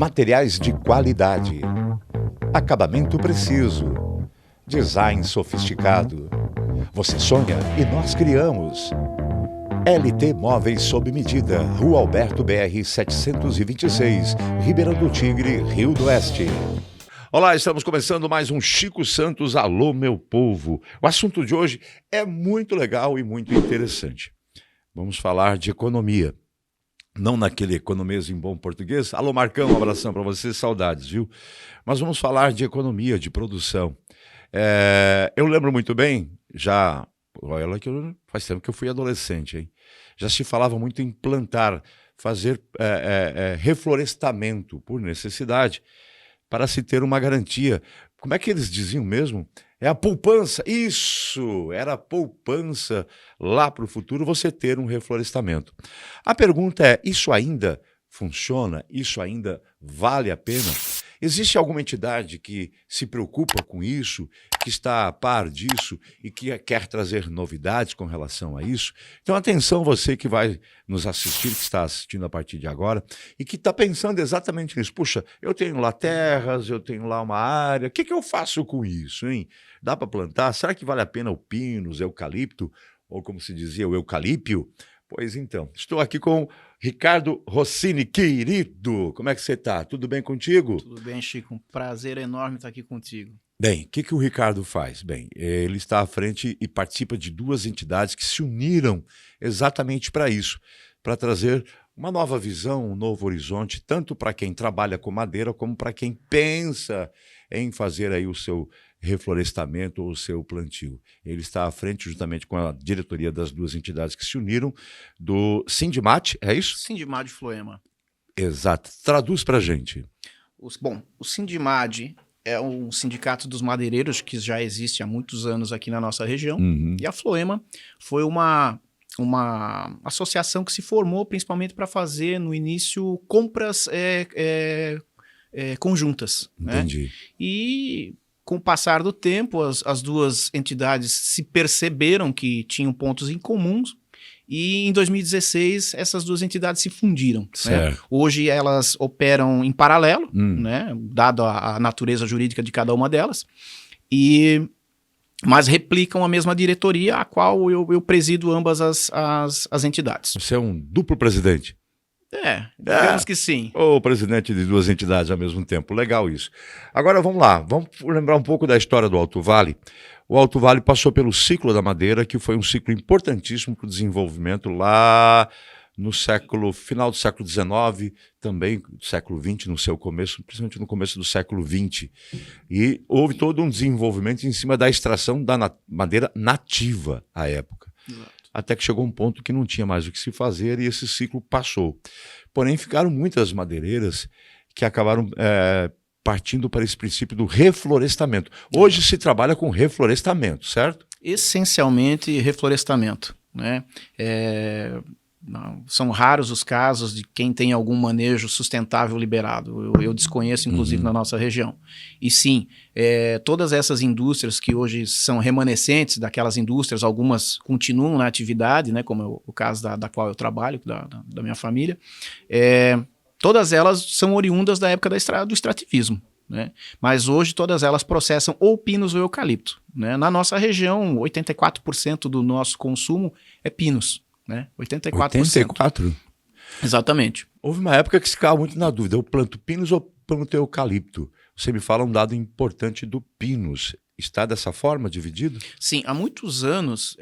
Materiais de qualidade, acabamento preciso, design sofisticado. Você sonha e nós criamos. LT Móveis sob medida, Rua Alberto BR 726, Ribeirão do Tigre, Rio do Oeste. Olá, estamos começando mais um Chico Santos Alô, meu povo. O assunto de hoje é muito legal e muito interessante. Vamos falar de economia. Não naquele economês em bom português. Alô, Marcão, um abração para você, saudades, viu? Mas vamos falar de economia, de produção. Eu lembro muito bem, olha que faz tempo que eu fui adolescente, hein? Já se falava muito em plantar, fazer reflorestamento por necessidade, para se ter uma garantia. Como é que eles diziam mesmo? É a poupança. Isso! Era a poupança lá para o futuro você ter um reflorestamento. A pergunta é, isso ainda funciona? Isso ainda vale a pena? Existe alguma entidade que se preocupa com isso, que está a par disso e que quer trazer novidades com relação a isso? Então, atenção você que vai nos assistir, que está assistindo a partir de agora e que está pensando exatamente nisso. Puxa, eu tenho lá terras, eu tenho lá uma área, o que eu faço com isso, hein? Dá para plantar? Será que vale a pena o pinus, eucalipto, ou como se dizia, o eucalípio? Pois então, estou aqui com Ricardo Rossini, querido. Como é que você está? Tudo bem contigo? Tudo bem, Chico. Um prazer enorme estar aqui contigo. Bem, o que o Ricardo faz? Bem, ele está à frente e participa de duas entidades que se uniram exatamente para isso, para trazer uma nova visão, um novo horizonte, tanto para quem trabalha com madeira, como para quem pensa em fazer aí o seu reflorestamento ou o seu plantio. Ele está à frente, juntamente com a diretoria das duas entidades que se uniram, do Sindimad, é isso? Sindimad Floema. Exato. Traduz para a gente. O Sindimad é um sindicato dos madeireiros que já existe há muitos anos aqui na nossa região. Uhum. E a Floema foi uma associação que se formou principalmente para fazer, no início, compras conjuntas. Entendi. Né? E com o passar do tempo, as duas entidades se perceberam que tinham pontos em comuns e em 2016 essas duas entidades se fundiram. Né? Hoje elas operam em paralelo, né? Dado a natureza jurídica de cada uma delas, mas replicam a mesma diretoria, a qual eu presido ambas as entidades. Você é um duplo presidente? Digamos que sim. Ou presidente de duas entidades ao mesmo tempo. Legal isso. Agora vamos lá, vamos lembrar um pouco da história do Alto Vale. O Alto Vale passou pelo ciclo da madeira, que foi um ciclo importantíssimo para o desenvolvimento lá no final do século XIX, também do século XX, no seu começo, principalmente no começo do século XX. E houve todo um desenvolvimento em cima da extração da madeira nativa à época. Exato. Até que chegou um ponto que não tinha mais o que se fazer e esse ciclo passou. Porém, ficaram muitas madeireiras que acabaram partindo para esse princípio do reflorestamento. Hoje se trabalha com reflorestamento, certo? Essencialmente reflorestamento. Né? São raros os casos de quem tem algum manejo sustentável liberado. Eu desconheço, inclusive, na nossa região. E sim, todas essas indústrias que hoje são remanescentes daquelas indústrias, algumas continuam na atividade, né, como é o caso da qual eu trabalho, da minha família, todas elas são oriundas da época do extrativismo. Né? Mas hoje todas elas processam ou pinus ou eucalipto. Né? Na nossa região, 84% do nosso consumo é pinus. Né? 84%. 84%? Exatamente. Houve uma época que se ficava muito na dúvida, eu planto pinus ou planto eucalipto? Você me fala um dado importante do pinus. Está dessa forma, dividido? Sim, há muitos anos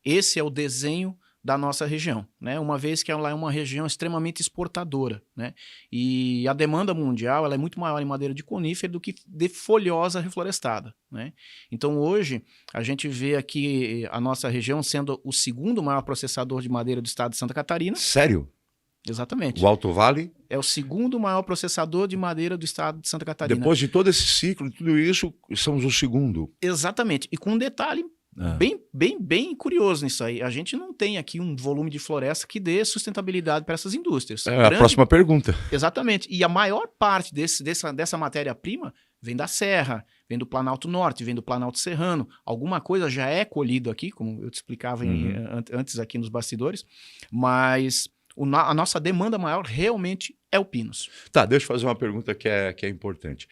esse é o desenho da nossa região, né? Uma vez que ela é uma região extremamente exportadora, né? E a demanda mundial ela é muito maior em madeira de conífero do que de folhosa reflorestada, né? Então hoje a gente vê aqui a nossa região sendo o segundo maior processador de madeira do estado de Santa Catarina. Sério? Exatamente. O Alto Vale? É o segundo maior processador de madeira do estado de Santa Catarina. Depois de todo esse ciclo e tudo isso, somos o segundo. Exatamente. E com um detalhe bem curioso nisso aí. A gente não tem aqui um volume de floresta que dê sustentabilidade para essas indústrias. A próxima pergunta. Exatamente. E a maior parte dessa matéria-prima vem da Serra, vem do Planalto Norte, vem do Planalto Serrano. Alguma coisa já é colhido aqui, como eu te explicava antes aqui nos bastidores, mas a nossa demanda maior realmente é o Pinus. Tá, deixa eu fazer uma pergunta que é importante.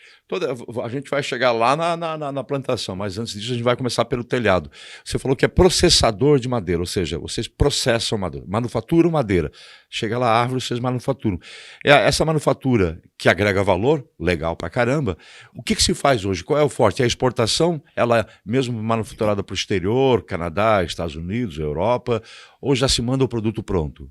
A gente vai chegar lá na plantação, mas antes disso a gente vai começar pelo telhado. Você falou que é processador de madeira, ou seja, vocês processam madeira, manufaturam madeira. Chega lá a árvore, vocês manufaturam. Essa manufatura que agrega valor, legal pra caramba, o que se faz hoje? Qual é o forte? É a exportação? Ela é mesmo manufaturada para o exterior, Canadá, Estados Unidos, Europa, ou já se manda o produto pronto?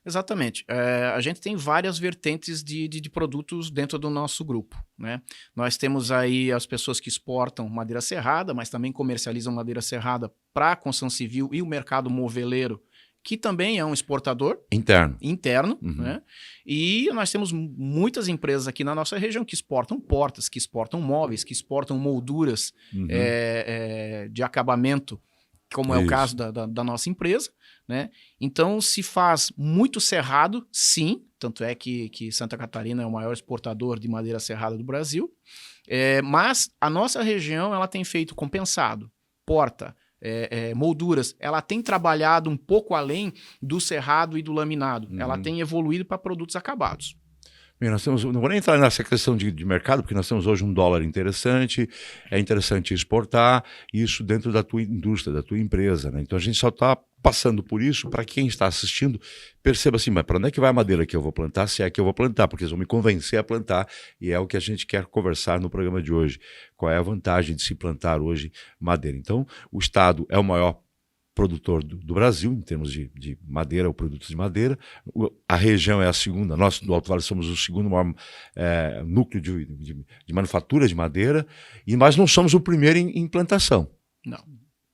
Exatamente. A gente tem várias vertentes de produtos dentro do nosso grupo, né? Nós temos aí as pessoas que exportam madeira serrada, mas também comercializam madeira serrada para a construção civil e o mercado moveleiro, que também é um exportador interno, né? E nós temos muitas empresas aqui na nossa região que exportam portas, que exportam móveis, que exportam molduras de acabamento, como é o caso da nossa empresa, né? Então se faz muito serrado, sim, tanto é que Santa Catarina é o maior exportador de madeira serrada do Brasil, mas a nossa região ela tem feito compensado, porta, molduras, ela tem trabalhado um pouco além do serrado e do laminado, ela tem evoluído para produtos acabados. Bem, não vou nem entrar nessa questão de mercado, porque nós temos hoje um dólar interessante, é interessante exportar isso dentro da tua indústria, da tua empresa, né? Então a gente só está passando por isso para quem está assistindo perceba assim, mas para onde é que vai a madeira que eu vou plantar, se é que eu vou plantar, porque eles vão me convencer a plantar e é o que a gente quer conversar no programa de hoje. Qual é a vantagem de se plantar hoje madeira? Então o estado é o maior produtor do Brasil, em termos de madeira, ou produtos de madeira. A região é a segunda, nós do Alto Vale somos o segundo maior núcleo de manufatura de madeira, mas não somos o primeiro em plantação. Não.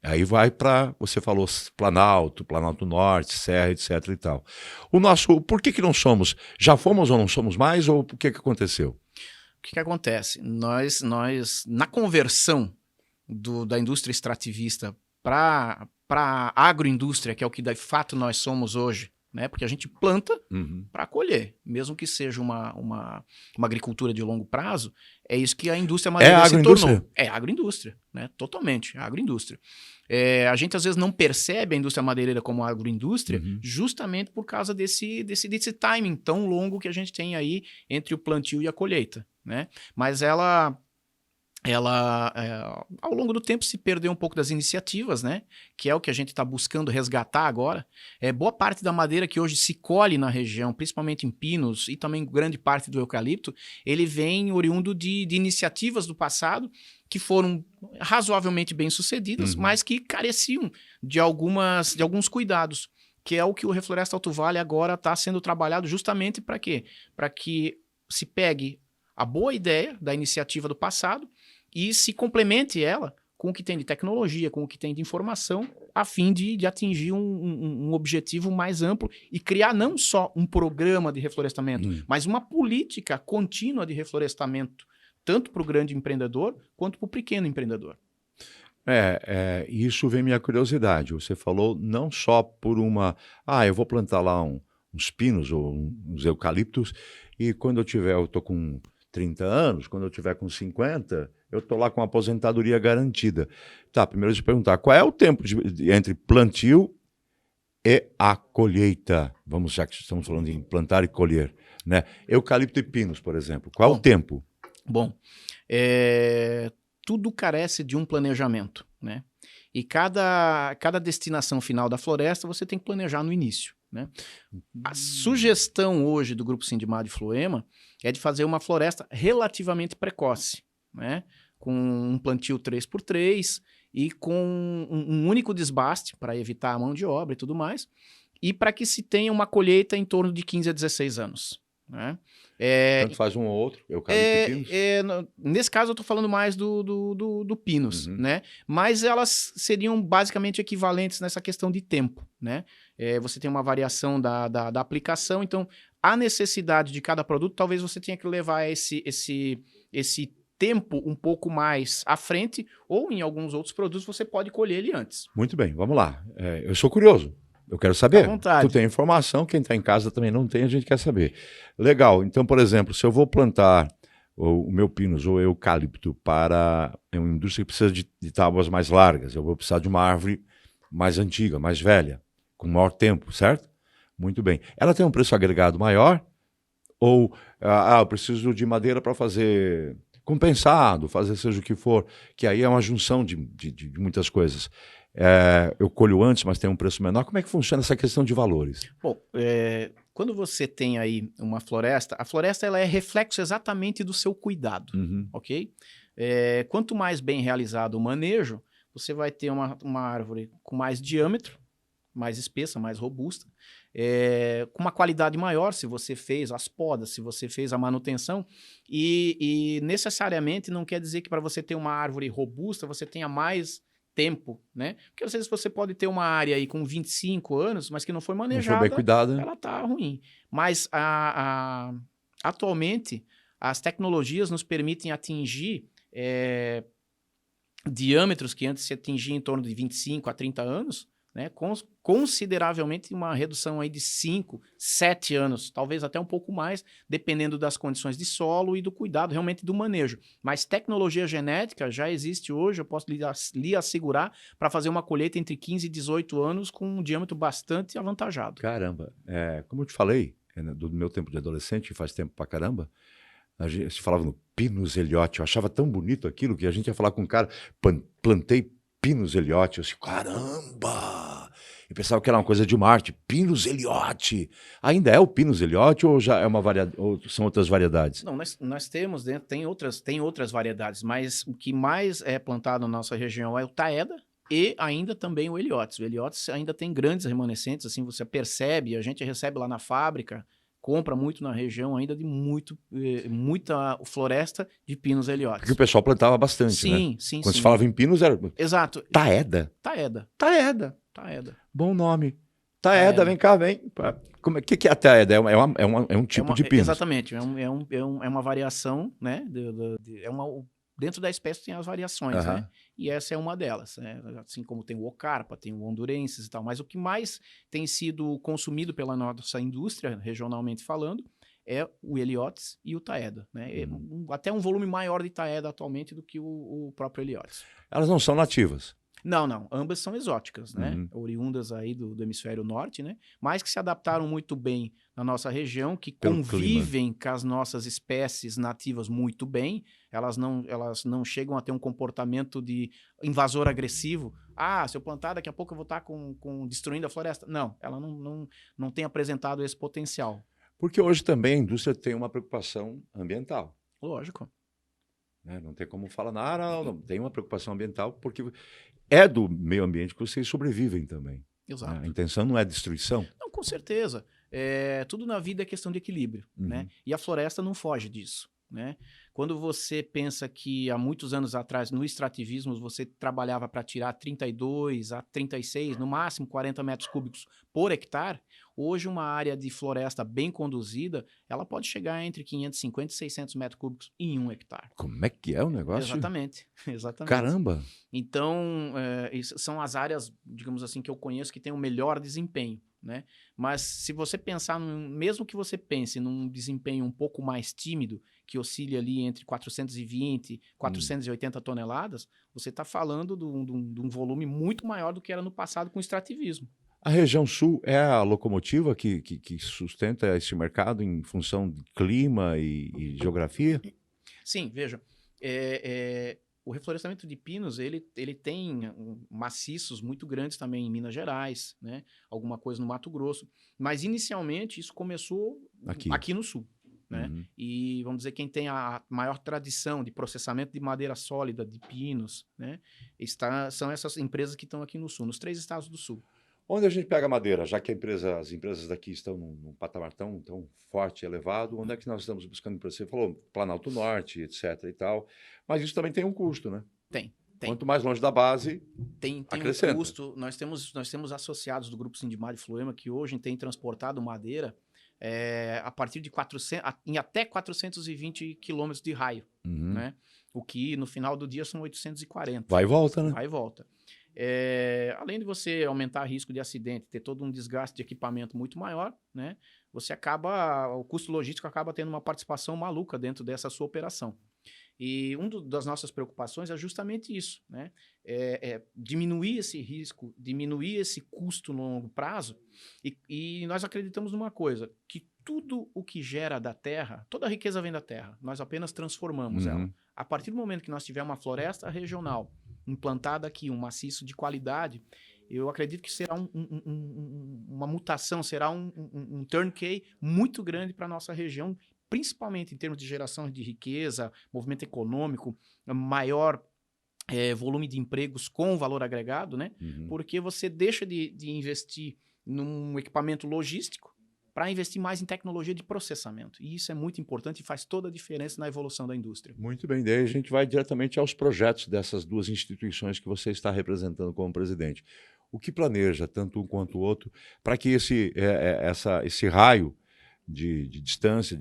Aí vai para, você falou, Planalto Norte, Serra, etc. e tal. Por que não somos? Já fomos ou não somos mais, ou o que aconteceu? O que acontece? Nós na conversão da indústria extrativista para a agroindústria, que é o que de fato nós somos hoje, né? Porque a gente planta para colher, mesmo que seja uma agricultura de longo prazo, é isso que a indústria madeira se tornou. É agroindústria, né? Totalmente, agroindústria. A gente às vezes não percebe a indústria madeireira como agroindústria justamente por causa desse timing tão longo que a gente tem aí entre o plantio e a colheita, né? Mas ela ao longo do tempo se perdeu um pouco das iniciativas, né? Que é o que a gente está buscando resgatar agora. Boa parte da madeira que hoje se colhe na região, principalmente em pinos e também grande parte do eucalipto, ele vem oriundo de iniciativas do passado que foram razoavelmente bem sucedidas, mas que careciam de alguns cuidados, que é o que o Refloresta Alto Vale agora está sendo trabalhado justamente para quê? Para que se pegue a boa ideia da iniciativa do passado e se complemente ela com o que tem de tecnologia, com o que tem de informação, a fim de atingir um objetivo mais amplo e criar não só um programa de reflorestamento, mas uma política contínua de reflorestamento, tanto para o grande empreendedor quanto para o pequeno empreendedor. Isso vem minha curiosidade. Você falou não só por eu vou plantar lá uns pinos ou uns eucaliptos e quando eu estou com 30 anos, quando eu tiver com 50, eu estou lá com a aposentadoria garantida. Tá, primeiro de perguntar, qual é o tempo entre plantio e a colheita? Vamos, já que estamos falando em plantar e colher, né? Eucalipto e pinos, por exemplo, qual é o tempo? Bom, tudo carece de um planejamento, né? E cada destinação final da floresta você tem que planejar no início, né? A sugestão hoje do Grupo Sindimar de Floema é de fazer uma floresta relativamente precoce, né? Com um plantio 3x3 e com um único desbaste para evitar a mão de obra e tudo mais, e para que se tenha uma colheita em torno de 15 a 16 anos. Né? Tanto faz um ou outro, eucalipto e pinos? Nesse caso eu estou falando mais do pinos, né? Mas elas seriam basicamente equivalentes nessa questão de tempo, né? Você tem uma variação da aplicação, então a necessidade de cada produto, talvez você tenha que levar esse tempo um pouco mais à frente, ou em alguns outros produtos você pode colher ele antes. Muito bem, vamos lá. Eu sou curioso. Eu quero saber. À vontade. Tu tem informação, quem está em casa também não tem, a gente quer saber. Legal, então, por exemplo, se eu vou plantar o meu pinus ou eucalipto para uma indústria que precisa de tábuas mais largas, eu vou precisar de uma árvore mais antiga, mais velha, com maior tempo, certo? Muito bem. Ela tem um preço agregado maior? Ou, eu preciso de madeira para fazer compensado, fazer seja o que for, que aí é uma junção de muitas coisas. Eu colho antes, mas tem um preço menor. Como é que funciona essa questão de valores? Bom, quando você tem aí uma floresta, a floresta ela é reflexo exatamente do seu cuidado, Uhum. ok? Quanto mais bem realizado o manejo, você vai ter uma árvore com mais diâmetro, mais espessa, mais robusta, com uma qualidade maior, se você fez as podas, se você fez a manutenção, e necessariamente não quer dizer que para você ter uma árvore robusta, você tenha mais tempo, né? Porque às vezes você pode ter uma área aí com 25 anos, mas que não foi Não foi bem manejada, cuidado, né? ela tá ruim. Mas atualmente, as tecnologias nos permitem atingir diâmetros que antes se atingia em torno de 25 a 30 anos, né, consideravelmente uma redução aí de 5, 7 anos, talvez até um pouco mais, dependendo das condições de solo e do cuidado realmente do manejo. Mas tecnologia genética já existe hoje, eu posso lhe assegurar, para fazer uma colheita entre 15 e 18 anos com um diâmetro bastante avantajado. Caramba, como eu te falei, do meu tempo de adolescente, faz tempo pra caramba, a gente se falava no Pinus Eliotti, eu achava tão bonito aquilo que a gente ia falar com um cara, plantei Pinus Eliotti, eu disse, caramba! Eu pensava que era uma coisa de Marte, Pinus Eliotti. Ainda é o Pinus Eliotti ou já é ou são outras variedades? Não, nós temos dentro, tem outras variedades, mas o que mais é plantado na nossa região é o taeda e ainda também o Eliotis. O Eliotis ainda tem grandes remanescentes, assim, você percebe, a gente recebe lá na fábrica, compra muito na região ainda de muita floresta de pinos Porque Eliotis. o pessoal plantava bastante, né? Sim, sim, Quando sim. se falava em Pinus era Exato. Taeda. Taeda. Taeda. Taeda. Bom nome. Taeda, vem cá, vem. O que é a taeda? É um tipo de pinus. Exatamente. É uma variação, né? Dentro da espécie tem as variações, né? E essa é uma delas, né? Assim como tem o ocarpa, tem o hondurensis e tal. Mas o que mais tem sido consumido pela nossa indústria, regionalmente falando, é o Eliotis e o taeda, né? Até um volume maior de taeda atualmente do que o próprio Eliotis. Elas não são nativas. Não. Ambas são exóticas, né? Oriundas aí do hemisfério norte, né? Mas que se adaptaram muito bem na nossa região, que Pelo convivem com as nossas espécies nativas muito bem. Elas não chegam a ter um comportamento de invasor agressivo. Se eu plantar, daqui a pouco eu vou estar destruindo a floresta. Não, ela não tem apresentado esse potencial. Porque hoje também a indústria tem uma preocupação ambiental. Lógico. Né? Não tem como falar, não. Tem uma preocupação ambiental porque é do meio ambiente que vocês sobrevivem também. Exato. Né? A intenção não é destruição. Não, com certeza. Tudo na vida é questão de equilíbrio, né? E a floresta não foge disso, né? Quando você pensa que há muitos anos atrás, no extrativismo, você trabalhava para tirar 32 a 36, no máximo 40 metros cúbicos por hectare, hoje uma área de floresta bem conduzida, ela pode chegar entre 550 e 600 metros cúbicos em 1 hectare. Como é que é o negócio? Exatamente. Caramba! Então, são as áreas, digamos assim, que eu conheço que têm o melhor desempenho, né? Mas se você pensar, mesmo que você pense num desempenho um pouco mais tímido, que oscile ali entre 420 e 480 toneladas, você está falando de um volume muito maior do que era no passado com o extrativismo. A região sul é a locomotiva que sustenta esse mercado em função de clima e geografia? Sim, veja, o reflorestamento de pinos, ele tem maciços muito grandes também em Minas Gerais, né? Alguma coisa no Mato Grosso, mas inicialmente isso começou aqui no sul. Né? E vamos dizer, quem tem a maior tradição de processamento de madeira sólida, de pinos, né? São essas empresas que estão aqui no sul, nos 3 estados do sul. Onde a gente pega madeira, já que as empresas daqui estão num patamar tão forte e elevado, onde é que nós estamos buscando empresa? Você falou Planalto Norte, etc. e tal, mas isso também tem um custo, né? Tem. Quanto mais longe da base, tem acrescenta. Um custo. Nós temos associados do Grupo Sindimar de Floema que hoje tem transportado madeira a partir de 400, em até 420 quilômetros de raio, né? O que no final do dia são 840. Vai e volta, né? Vai e volta. Além de você aumentar o risco de acidente, ter todo um desgaste de equipamento muito maior, né? O custo logístico acaba tendo uma participação maluca dentro dessa sua operação. E uma das nossas preocupações é justamente isso, né? Diminuir esse risco, diminuir esse custo no longo prazo. E nós acreditamos numa coisa, que tudo o que gera da terra, toda a riqueza vem da terra, nós apenas transformamos ela. A partir do momento que nós tivermos uma floresta regional implantada aqui, um maciço de qualidade, eu acredito que será uma mutação, será um turnkey muito grande para a nossa região, principalmente em termos de geração de riqueza, movimento econômico, maior volume de empregos com valor agregado, né? Porque você deixa de investir num equipamento logístico para investir mais em tecnologia de processamento. E isso é muito importante e faz toda a diferença na evolução da indústria. Muito bem, daí a gente vai diretamente aos projetos dessas duas instituições que você está representando como presidente. O que planeja, tanto um quanto o outro, para que esse raio de distância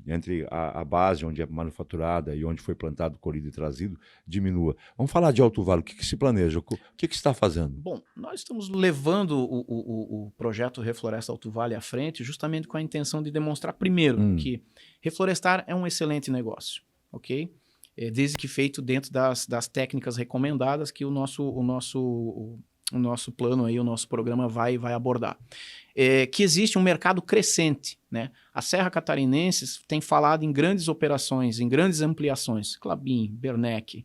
entre a base onde é manufaturada e onde foi plantado, colhido e trazido, diminua? Vamos falar de Alto Vale. O que se planeja? O que se está fazendo? Bom, nós estamos levando o projeto Refloresta Alto Vale à frente justamente com a intenção de demonstrar, primeiro, que reflorestar é um excelente negócio, ok? Desde que feito dentro das técnicas recomendadas que o nosso plano aí, o nosso programa vai abordar. Que existe um mercado crescente, né? A Serra Catarinense tem falado em grandes operações, em grandes ampliações, Klabin, Bernec,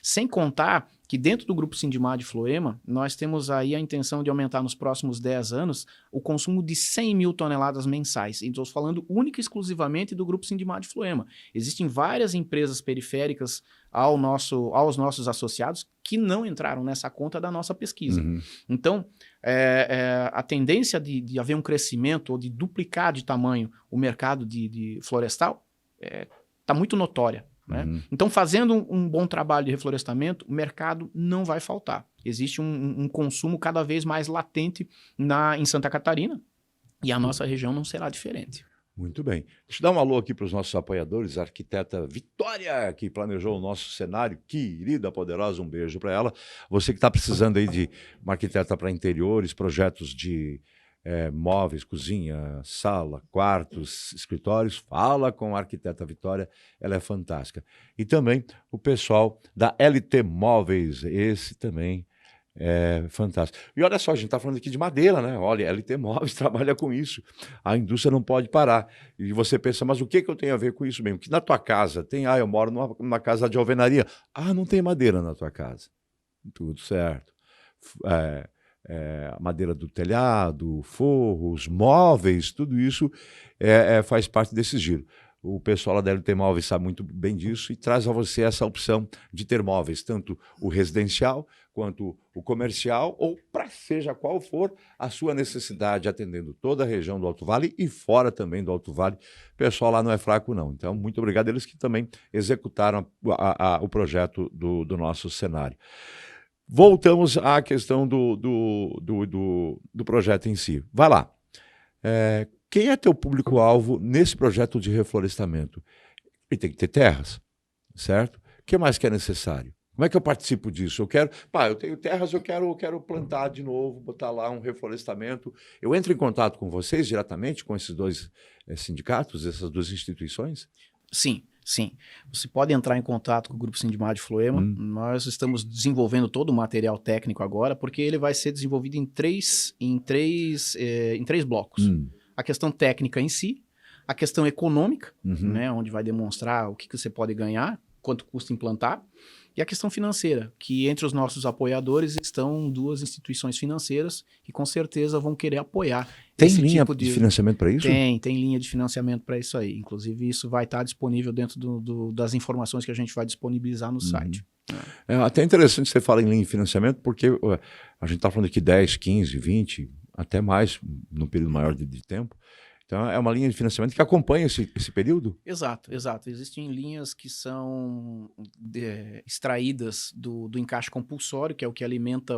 sem contar que dentro do Grupo Sindimar de Floema, nós temos aí a intenção de aumentar nos próximos 10 anos o consumo de 100 mil toneladas mensais. Estou falando única e exclusivamente do Grupo Sindimar de Floema. Existem várias empresas periféricas aos nossos associados que não entraram nessa conta da nossa pesquisa. Então, a tendência de haver um crescimento ou de duplicar de tamanho o mercado de florestal está muito notória. Né? Então, fazendo um bom trabalho de reflorestamento, o mercado não vai faltar. Existe um consumo cada vez mais latente em Santa Catarina e a nossa região não será diferente. Muito bem. Deixa eu dar um alô aqui para os nossos apoiadores, a arquiteta Vitória, que planejou o nosso cenário, querida, poderosa, um beijo para ela. Você que está precisando aí de uma arquiteta para interiores, projetos de móveis, cozinha, sala, quartos, escritórios, fala com a arquiteta Vitória, ela é fantástica. E também o pessoal da LT Móveis, esse também é fantástico. E olha só, a gente está falando aqui de madeira, né? Olha, LT Móveis trabalha com isso. A indústria não pode parar. E você pensa, mas o que eu tenho a ver com isso mesmo? Que na tua casa tem, eu moro numa casa de alvenaria. Não tem madeira na tua casa. Tudo certo. A madeira do telhado, forros, móveis, tudo isso faz parte desse giro. O pessoal lá da LT Móveis sabe muito bem disso e traz a você essa opção de ter móveis, tanto o residencial quanto o comercial, ou para seja qual for a sua necessidade, atendendo toda a região do Alto Vale e fora também do Alto Vale. O pessoal lá não é fraco, não. Então, muito obrigado a eles que também executaram o projeto do nosso cenário. Voltamos à questão do projeto em si. Vai lá. Quem é teu público-alvo nesse projeto de reflorestamento? Ele tem que ter terras, certo? O que mais que é necessário? Como é que eu participo disso? Eu tenho terras, eu quero plantar de novo, botar lá um reflorestamento. Eu entro em contato com vocês diretamente, com esses dois sindicatos, essas duas instituições? Sim. Você pode entrar em contato com o Grupo Sindimar de Floema. Nós estamos desenvolvendo todo o material técnico agora, porque ele vai ser desenvolvido em três blocos. A questão técnica em si, a questão econômica, né, onde vai demonstrar o que você pode ganhar, quanto custa implantar, e a questão financeira, que entre os nossos apoiadores estão duas instituições financeiras que com certeza vão querer apoiar. Tem linha de financiamento para isso? Tem linha de financiamento para isso aí. Inclusive, isso vai estar disponível dentro das informações que a gente vai disponibilizar no site. É até interessante você falar em linha de financiamento, porque a gente está falando aqui 10, 15, 20, até mais, num período maior de tempo. Então, é uma linha de financiamento que acompanha esse período? Exato. Existem linhas que são extraídas do encaixe compulsório, que é o que alimenta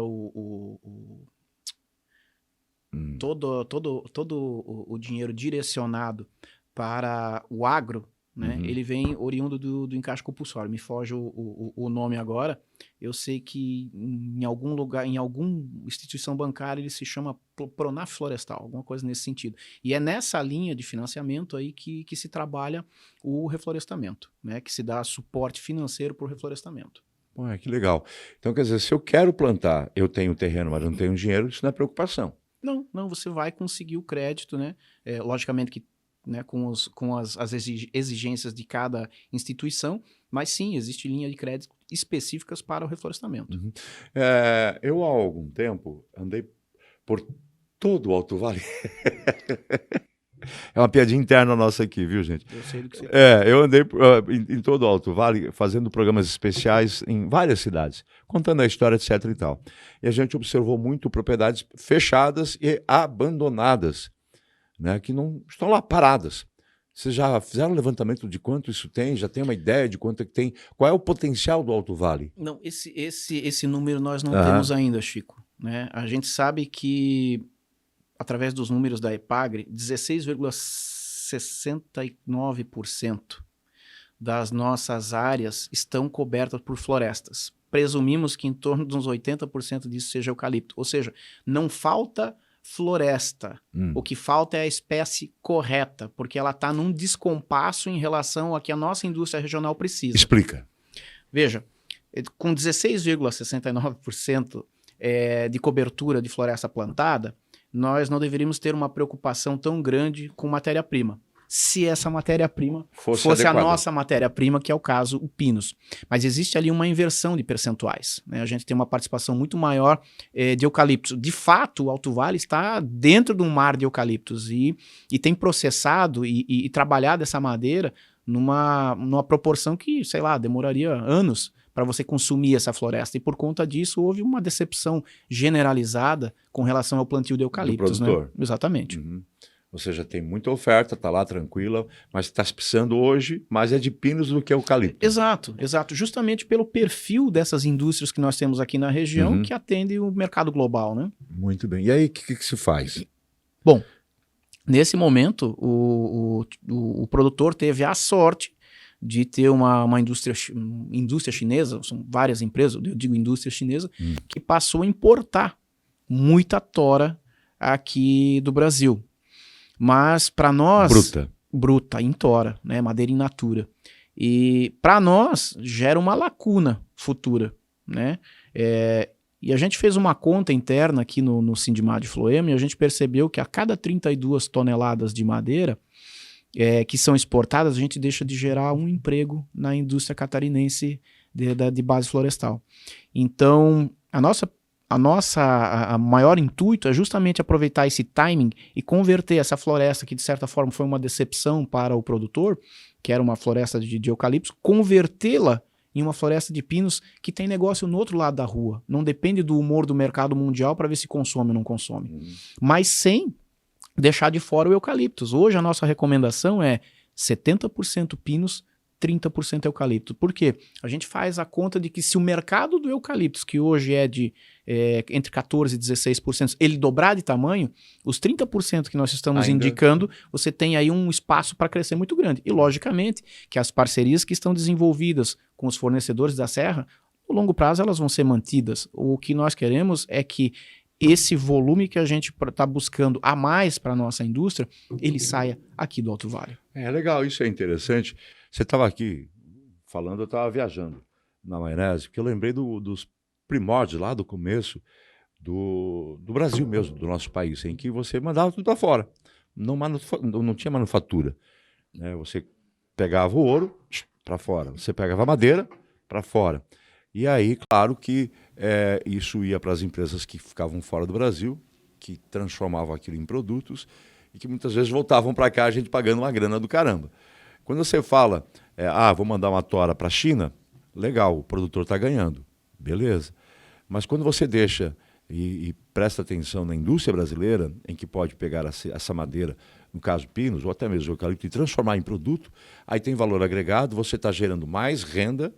todo o dinheiro direcionado para o agro né? Ele vem oriundo do encaixe compulsório. Me foge o nome agora. Eu sei que em algum lugar, em alguma instituição bancária, ele se chama Pronaf Florestal, alguma coisa nesse sentido. E é nessa linha de financiamento aí que se trabalha o reflorestamento, né? Que se dá suporte financeiro para o reflorestamento. Pô, que legal. Então, quer dizer, se eu quero plantar, eu tenho terreno, mas não tenho dinheiro, isso não é preocupação. Não, você vai conseguir o crédito, né? Logicamente que, né, com as exigências de cada instituição, mas sim, existe linha de crédito específicas para o reflorestamento. Eu, há algum tempo, andei por todo o Alto Vale. É uma piadinha interna nossa aqui, viu, gente? Eu sei do que você Eu andei em todo o Alto Vale fazendo programas especiais em várias cidades, contando a história, etc e tal. E a gente observou muito propriedades fechadas e abandonadas, né, que não estão lá paradas. Vocês já fizeram um levantamento de quanto isso tem? Já tem uma ideia de quanto é que tem? Qual é o potencial do Alto Vale? Não, esse número nós não temos ainda, Chico, né? A gente sabe que, através dos números da EPAGRE, 16,69% das nossas áreas estão cobertas por florestas. Presumimos que em torno de uns 80% disso seja eucalipto. Ou seja, não falta floresta. O que falta é a espécie correta, porque ela está num descompasso em relação ao que a nossa indústria regional precisa. Explica. Veja, com 16,69% de cobertura de floresta plantada, nós não deveríamos ter uma preocupação tão grande com matéria-prima, se essa matéria-prima fosse a nossa matéria-prima, que é o caso, o Pinus. Mas existe ali uma inversão de percentuais, né? A gente tem uma participação muito maior de eucaliptos. De fato, o Alto Vale está dentro de um mar de eucaliptos e tem processado e trabalhado essa madeira numa proporção que, sei lá, demoraria anos para você consumir essa floresta. E por conta disso, houve uma decepção generalizada com relação ao plantio de eucaliptos. Do produtor. Né? Exatamente. Ou seja, tem muita oferta, está lá tranquila, mas está se precisando hoje, mais é de pinos do que eucalipto. Exato. Justamente pelo perfil dessas indústrias que nós temos aqui na região, que atendem o mercado global, né? Muito bem. E aí, o que se faz? Bom, nesse momento, o produtor teve a sorte de ter uma indústria chinesa, são várias empresas, eu digo indústria chinesa, que passou a importar muita tora aqui do Brasil. Mas para nós... Bruta, em tora, né? Madeira in natura. E para nós gera uma lacuna futura, né? E a gente fez uma conta interna aqui no Sindimar de Floema e a gente percebeu que a cada 32 toneladas de madeira que são exportadas, a gente deixa de gerar um emprego na indústria catarinense de base florestal. Então, a maior intuito é justamente aproveitar esse timing e converter essa floresta, que de certa forma foi uma decepção para o produtor, que era uma floresta de eucaliptos, convertê-la em uma floresta de pinos que tem negócio no outro lado da rua. Não depende do humor do mercado mundial para ver se consome ou não consome. Mas sem deixar de fora o eucaliptus. Hoje a nossa recomendação é 70% pinos, 30% eucalipto. Por quê? A gente faz a conta de que se o mercado do eucaliptus, que hoje é de entre 14% e 16%, ele dobrar de tamanho, os 30% que nós estamos indicando, você tem aí um espaço para crescer muito grande. E, logicamente, que as parcerias que estão desenvolvidas com os fornecedores da serra, no longo prazo elas vão ser mantidas. O que nós queremos é que esse volume que a gente está buscando a mais para a nossa indústria, ele saia aqui do Alto Vale. Legal, isso é interessante. Você estava aqui falando, eu estava viajando na maionese, porque eu lembrei dos primórdios lá do começo do Brasil mesmo, do nosso país, em que você mandava tudo para fora. Não tinha manufatura. Né? Você pegava o ouro para fora, você pegava a madeira para fora. E aí, claro que isso ia para as empresas que ficavam fora do Brasil, que transformavam aquilo em produtos e que muitas vezes voltavam para cá a gente pagando uma grana do caramba. Quando você fala, vou mandar uma tora para a China, legal, o produtor está ganhando, beleza. Mas quando você deixa e presta atenção na indústria brasileira, em que pode pegar essa madeira, no caso pinos, ou até mesmo o eucalipto, e transformar em produto, aí tem valor agregado, você está gerando mais renda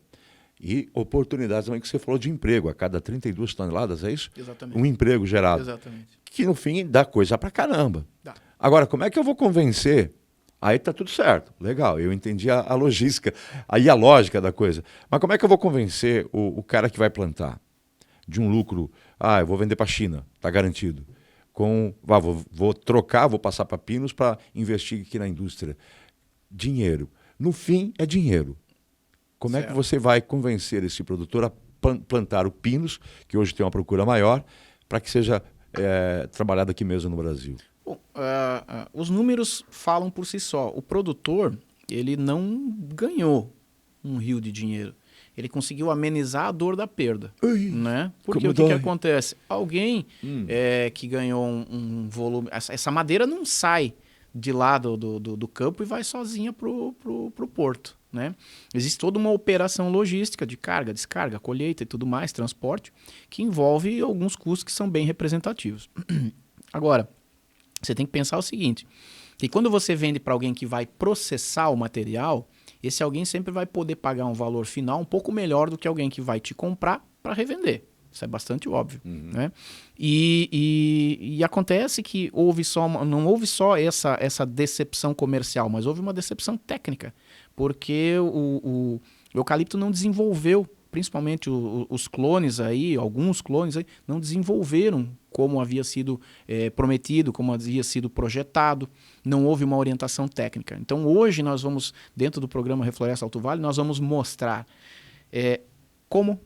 e oportunidades também que você falou de emprego. A cada 32 toneladas, é isso? Exatamente. Um emprego gerado. Exatamente. Que no fim dá coisa pra caramba. Dá. Agora, como é que eu vou convencer Aí tá tudo certo, legal, eu entendi a logística, aí a lógica da coisa. Mas como é que eu vou convencer o cara que vai plantar de um lucro? Ah, eu vou vender para a China, tá garantido. Vou trocar, vou passar para Pinos para investir aqui na indústria. Dinheiro. No fim, é dinheiro. Como é que Certo. você vai convencer esse produtor a plantar o Pinos, que hoje tem uma procura maior, para que seja trabalhado aqui mesmo no Brasil? Bom, os números falam por si só. O produtor, ele não ganhou um rio de dinheiro. Ele conseguiu amenizar a dor da perda. Ui, Né? Porque como o que dói. acontece? Alguém que ganhou um volume... Essa madeira não sai de lá do campo e vai sozinha pro porto. Né? Existe toda uma operação logística de carga, descarga, colheita e tudo mais, transporte, que envolve alguns custos que são bem representativos. Agora, você tem que pensar o seguinte, que quando você vende para alguém que vai processar o material, esse alguém sempre vai poder pagar um valor final um pouco melhor do que alguém que vai te comprar para revender. Isso é bastante óbvio. Né? E acontece que não houve só essa decepção comercial, mas houve uma decepção técnica, porque o eucalipto não desenvolveu, principalmente os clones aí, alguns clones aí, não desenvolveram como havia sido prometido, como havia sido projetado, não houve uma orientação técnica. Então hoje nós vamos, dentro do programa Refloresta Alto Vale, nós vamos mostrar como,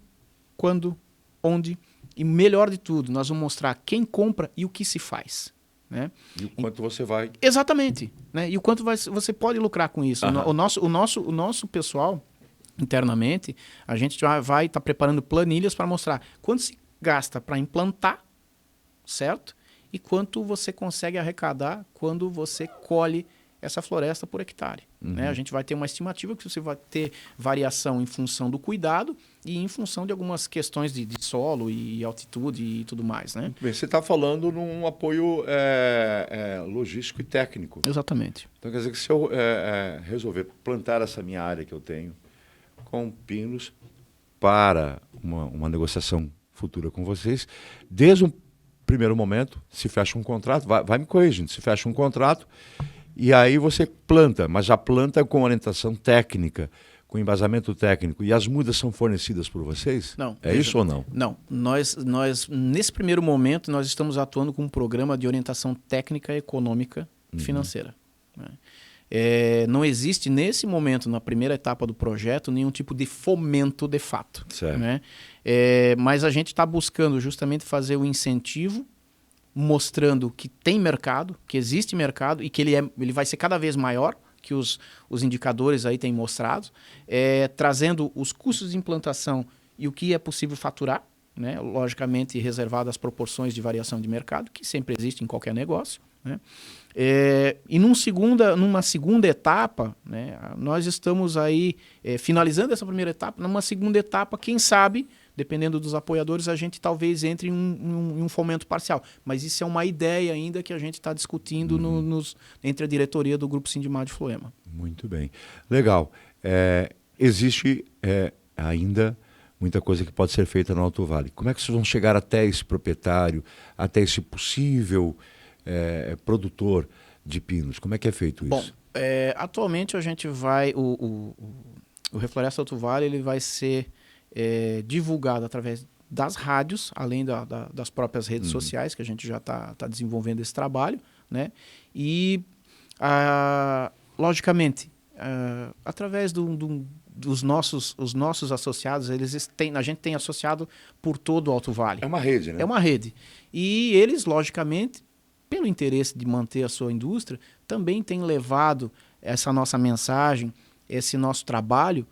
quando, onde e, melhor de tudo, nós vamos mostrar quem compra e o que se faz. Né? E o quanto você vai... Exatamente. Né? E o quanto você pode lucrar com isso. O nosso pessoal, internamente, a gente já vai estar preparando planilhas para mostrar quanto se gasta para implantar, certo? E quanto você consegue arrecadar quando você colhe essa floresta por hectare. Né? A gente vai ter uma estimativa que você vai ter variação em função do cuidado e em função de algumas questões de solo e altitude e tudo mais. Né? Muito bem, você está falando num apoio logístico e técnico. Exatamente. Então quer dizer que se eu resolver plantar essa minha área que eu tenho com pinos para uma negociação futura com vocês, desde um primeiro momento, se fecha um contrato, vai me corrigindo, se fecha um contrato, e aí você planta, mas já planta com orientação técnica, com embasamento técnico, e as mudas são fornecidas por vocês? Não. É isso ou não? Não. Nós, nesse primeiro momento, nós estamos atuando com um programa de orientação técnica, econômica e financeira. Né? Não existe, nesse momento, na primeira etapa do projeto, nenhum tipo de fomento de fato. Certo. Né? Mas a gente está buscando justamente fazer o incentivo, mostrando que tem mercado, que existe mercado e que ele vai ser cada vez maior, que os indicadores aí têm mostrado, trazendo os custos de implantação e o que é possível faturar, né? Logicamente reservado às proporções de variação de mercado, que sempre existe em qualquer negócio. Né? E numa segunda etapa, né, nós estamos aí finalizando essa primeira etapa. Numa segunda etapa, quem sabe, dependendo dos apoiadores, a gente talvez entre em um fomento parcial. Mas isso é uma ideia ainda que a gente está discutindo entre a diretoria do Grupo Sindimar de Floema. Muito bem. Legal. Existe ainda muita coisa que pode ser feita no Alto Vale. Como é que vocês vão chegar até esse proprietário, até esse possível produtor de pinos? Como é que é feito isso? Bom, atualmente a gente vai... O Refloresta Alto Vale ele vai ser divulgado através das rádios, além das próprias redes sociais, que a gente já está desenvolvendo esse trabalho, né? E, logicamente, através dos nossos associados, a gente tem associado por todo o Alto Vale. É uma rede, né? É uma rede. E eles, logicamente, pelo interesse de manter a sua indústria, também têm levado essa nossa mensagem, esse nosso trabalho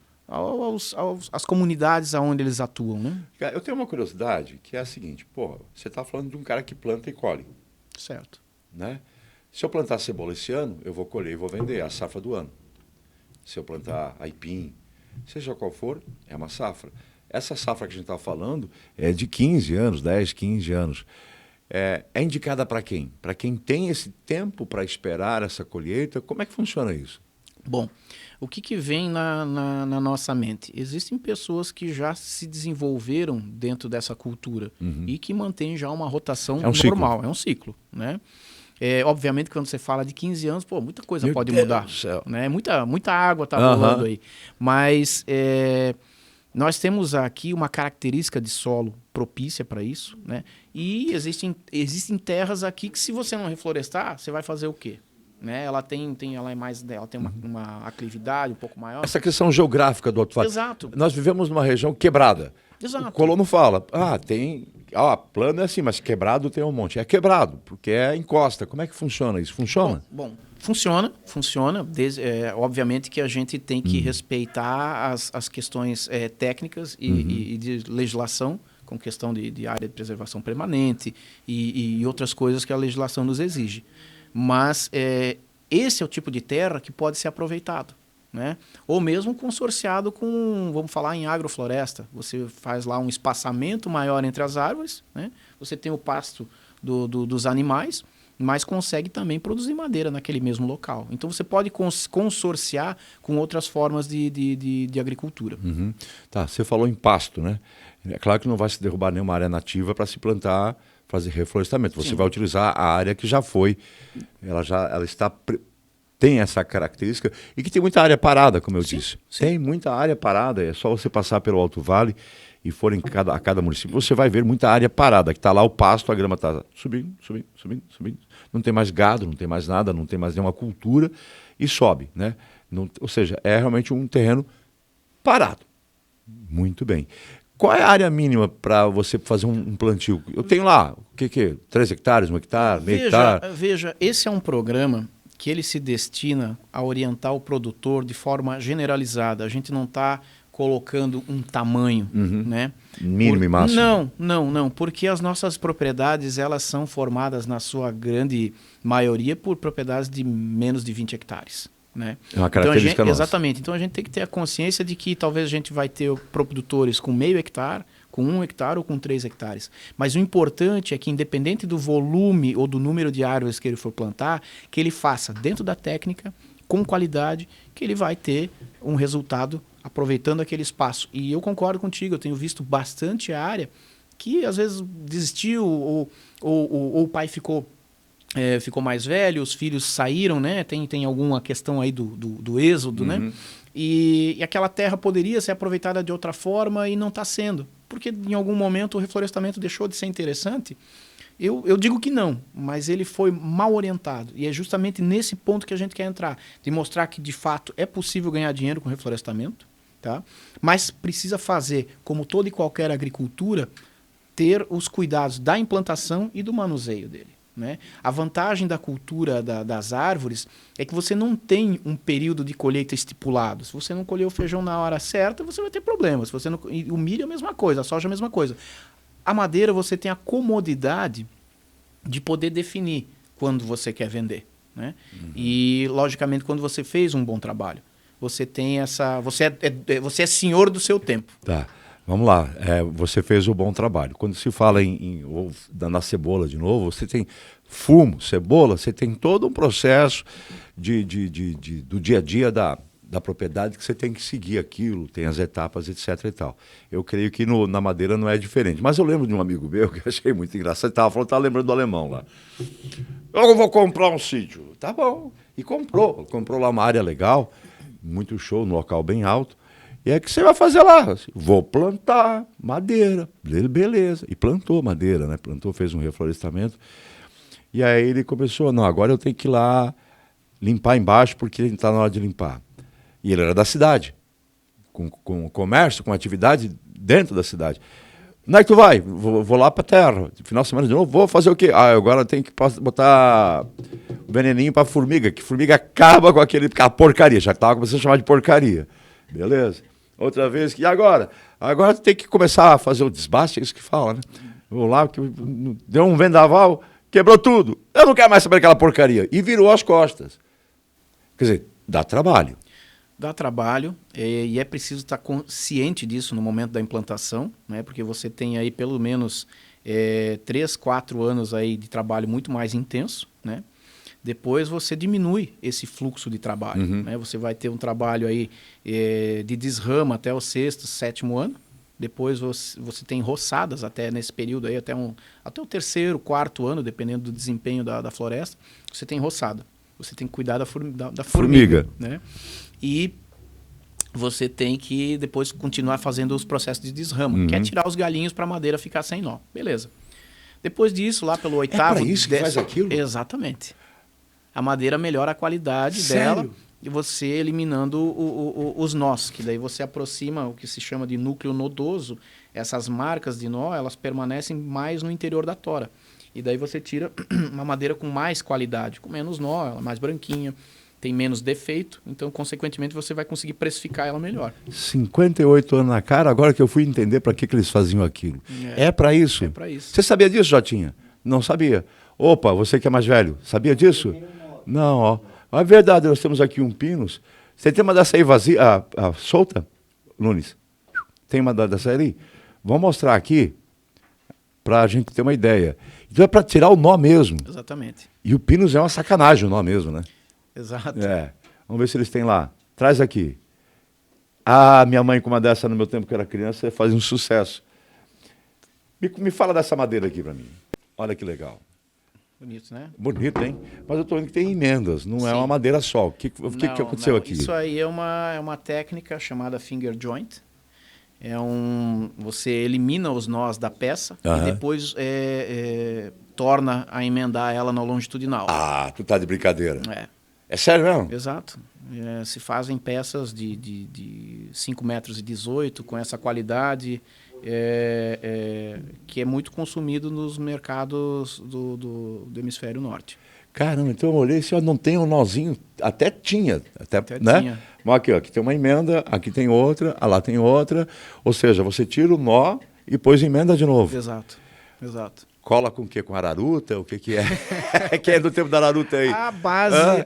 às comunidades onde eles atuam. Né? Eu tenho uma curiosidade, que é a seguinte, você está falando de um cara que planta e colhe. Certo. Né? Se eu plantar cebola esse ano, eu vou colher e vou vender, é a safra do ano. Se eu plantar aipim, seja qual for, é uma safra. Essa safra que a gente está falando é de 15 anos, 10, 15 anos. É indicada para quem? Para quem tem esse tempo para esperar essa colheita? Como é que funciona isso? Bom, o que vem na nossa mente? Existem pessoas que já se desenvolveram dentro dessa cultura e que mantêm já uma rotação normal. É um ciclo. Né? Obviamente, quando você fala de 15 anos, pô, muita coisa Meu pode Deus mudar. do céu. Né? Muita água está rolando aí. Mas nós temos aqui uma característica de solo propícia para isso, né? E existem terras aqui que, se você não reflorestar, você vai fazer o quê? Né? Ela tem uma aclividade um pouco maior. Essa questão geográfica do Alto Vale. Exato. Nós vivemos numa região quebrada. Exato. O colono fala, plano é assim, mas quebrado tem um monte. É quebrado, porque é encosta. Como é que funciona isso? Funciona? Bom, funciona. Obviamente que a gente tem que respeitar as questões técnicas e de legislação, com questão de área de preservação permanente e outras coisas que a legislação nos exige. Mas esse é o tipo de terra que pode ser aproveitado. Né? Ou mesmo consorciado com, vamos falar em agrofloresta. Você faz lá um espaçamento maior entre as árvores, né? Você tem o pasto dos animais, mas consegue também produzir madeira naquele mesmo local. Então você pode consorciar com outras formas de agricultura. Uhum. Tá, você falou em pasto, né? É claro que não vai se derrubar nenhuma área nativa para se plantar, fazer reflorestamento. Você vai utilizar a área que já foi, ela está tem essa característica e que tem muita área parada, como eu disse. Tem muita área parada, é só você passar pelo Alto Vale e for a cada município, você vai ver muita área parada, que está lá o pasto, a grama está subindo. Não tem mais gado, não tem mais nada, não tem mais nenhuma cultura e sobe, né? Ou seja, é realmente um terreno parado. Muito bem. Qual é a área mínima para você fazer um plantio? Eu tenho lá, o que 3 hectares, 1 hectare, meio hectare? Veja, esse é um programa que ele se destina a orientar o produtor de forma generalizada. A gente não está colocando um tamanho, né? Mínimo e máximo. Não, porque as nossas propriedades, elas são formadas, na sua grande maioria, por propriedades de menos de 20 hectares. Né? É uma característica nossa. Exatamente. Então a gente tem que ter a consciência de que talvez a gente vai ter produtores com meio hectare, com 1 hectare ou com 3 hectares. Mas o importante é que, independente do volume ou do número de árvores que ele for plantar, que ele faça dentro da técnica, com qualidade, que ele vai ter um resultado aproveitando aquele espaço. E eu concordo contigo, eu tenho visto bastante área que às vezes desistiu ou o pai ficou mais velho, os filhos saíram, né? Tem alguma questão aí do êxodo, né? E aquela terra poderia ser aproveitada de outra forma e não está sendo. Porque em algum momento o reflorestamento deixou de ser interessante. Eu digo que não, mas ele foi mal orientado. E é justamente nesse ponto que a gente quer entrar. De mostrar que, de fato, é possível ganhar dinheiro com reflorestamento, tá? Mas precisa fazer, como toda e qualquer agricultura, ter os cuidados da implantação e do manuseio dele. Né? A vantagem da cultura das árvores é que você não tem um período de colheita estipulado. Se você não colher o feijão na hora certa, você vai ter problemas. Se você não... E o milho é a mesma coisa, a soja é a mesma coisa. A madeira, você tem a comodidade de poder definir quando você quer vender. Né? E, logicamente, quando você fez um bom trabalho, você tem essa... Você é senhor do seu tempo. Tá. Vamos lá, você fez o bom trabalho. Quando se fala na cebola de novo, você tem fumo, cebola, você tem todo um processo do dia a dia da propriedade que você tem que seguir aquilo, tem as etapas, etc. e tal. Eu creio que na madeira não é diferente. Mas eu lembro de um amigo meu que eu achei muito engraçado, estava lembrando do alemão lá. Eu vou comprar um sítio. Tá bom. E comprou lá uma área legal, muito show, no local bem alto. E é que você vai fazer lá? Vou plantar madeira. Beleza. E plantou madeira, né? Fez um reflorestamento. E aí ele começou, não, agora eu tenho que ir lá limpar embaixo porque ele está na hora de limpar. E ele era da cidade, com comércio, com atividade dentro da cidade. Onde é que tu vai? Vou lá para a terra. Final de semana de novo, vou fazer o quê? Agora eu tenho que botar veneninho para formiga, que formiga acaba com aquela porcaria. Já estava começando a chamar de porcaria. Beleza. Outra vez, e agora? Agora tem que começar a fazer o desbaste, é isso que fala, né? Vou lá, deu um vendaval, quebrou tudo. Eu não quero mais saber aquela porcaria. E virou as costas. Quer dizer, dá trabalho. Dá trabalho, e é preciso estar consciente disso no momento da implantação, né? Porque você tem aí pelo menos 3, 4 anos aí de trabalho muito mais intenso, né? Depois você diminui esse fluxo de trabalho. Né? Você vai ter um trabalho aí de desrama até o 6º, 7º ano. Depois você tem roçadas até nesse período aí, até o terceiro, quarto ano, dependendo do desempenho da floresta, você tem roçada. Você tem que cuidar da formiga, né? E você tem que depois continuar fazendo os processos de desrama, que é tirar os galhinhos para a madeira ficar sem nó. Beleza. Depois disso, lá pelo oitavo... É para isso que faz aquilo? Exatamente. A madeira melhora a qualidade dela e você eliminando os nós, que daí você aproxima o que se chama de núcleo nodoso. Essas marcas de nó, elas permanecem mais no interior da tora. E daí você tira uma madeira com mais qualidade, com menos nó, ela é mais branquinha, tem menos defeito, então, consequentemente, você vai conseguir precificar ela melhor. 58 anos na cara, agora que eu fui entender para que eles faziam aquilo. É para isso? É para isso. Você sabia disso, Jotinha? Não sabia. Opa, você que é mais velho, sabia disso? Não, ó. É verdade, nós temos aqui um Pinus. Você tem uma dessa aí vazia, solta, Nunes? Tem uma dessa ali? Vamos mostrar aqui, para a gente ter uma ideia. Então é para tirar o nó mesmo. Exatamente. E o Pinus é uma sacanagem o nó mesmo, né? Exato. É. Vamos ver se eles têm lá. Traz aqui. Ah, minha mãe com uma dessa no meu tempo que eu era criança fazia um sucesso. Me fala dessa madeira aqui para mim. Olha que legal. Bonito, né? Bonito, hein? Mas eu estou vendo que tem emendas, não Sim. é uma madeira só. O que aconteceu aqui? Isso aí é uma técnica chamada finger joint. Você elimina os nós da peça e depois torna a emendar ela na longitudinal. Ah, tu tá de brincadeira. É sério mesmo? Exato. Se fazem peças de 5,18 metros com essa qualidade que é muito consumido nos mercados do hemisfério norte. Caramba, então eu olhei assim, ó, não tem um nozinho, até tinha, né? Tinha. Mas aqui tem uma emenda, aqui tem outra, lá tem outra, ou seja, você tira o nó e depois emenda de novo. Exato, exato. Cola com o quê? Com araruta? O que é? Que é do tempo da araruta aí?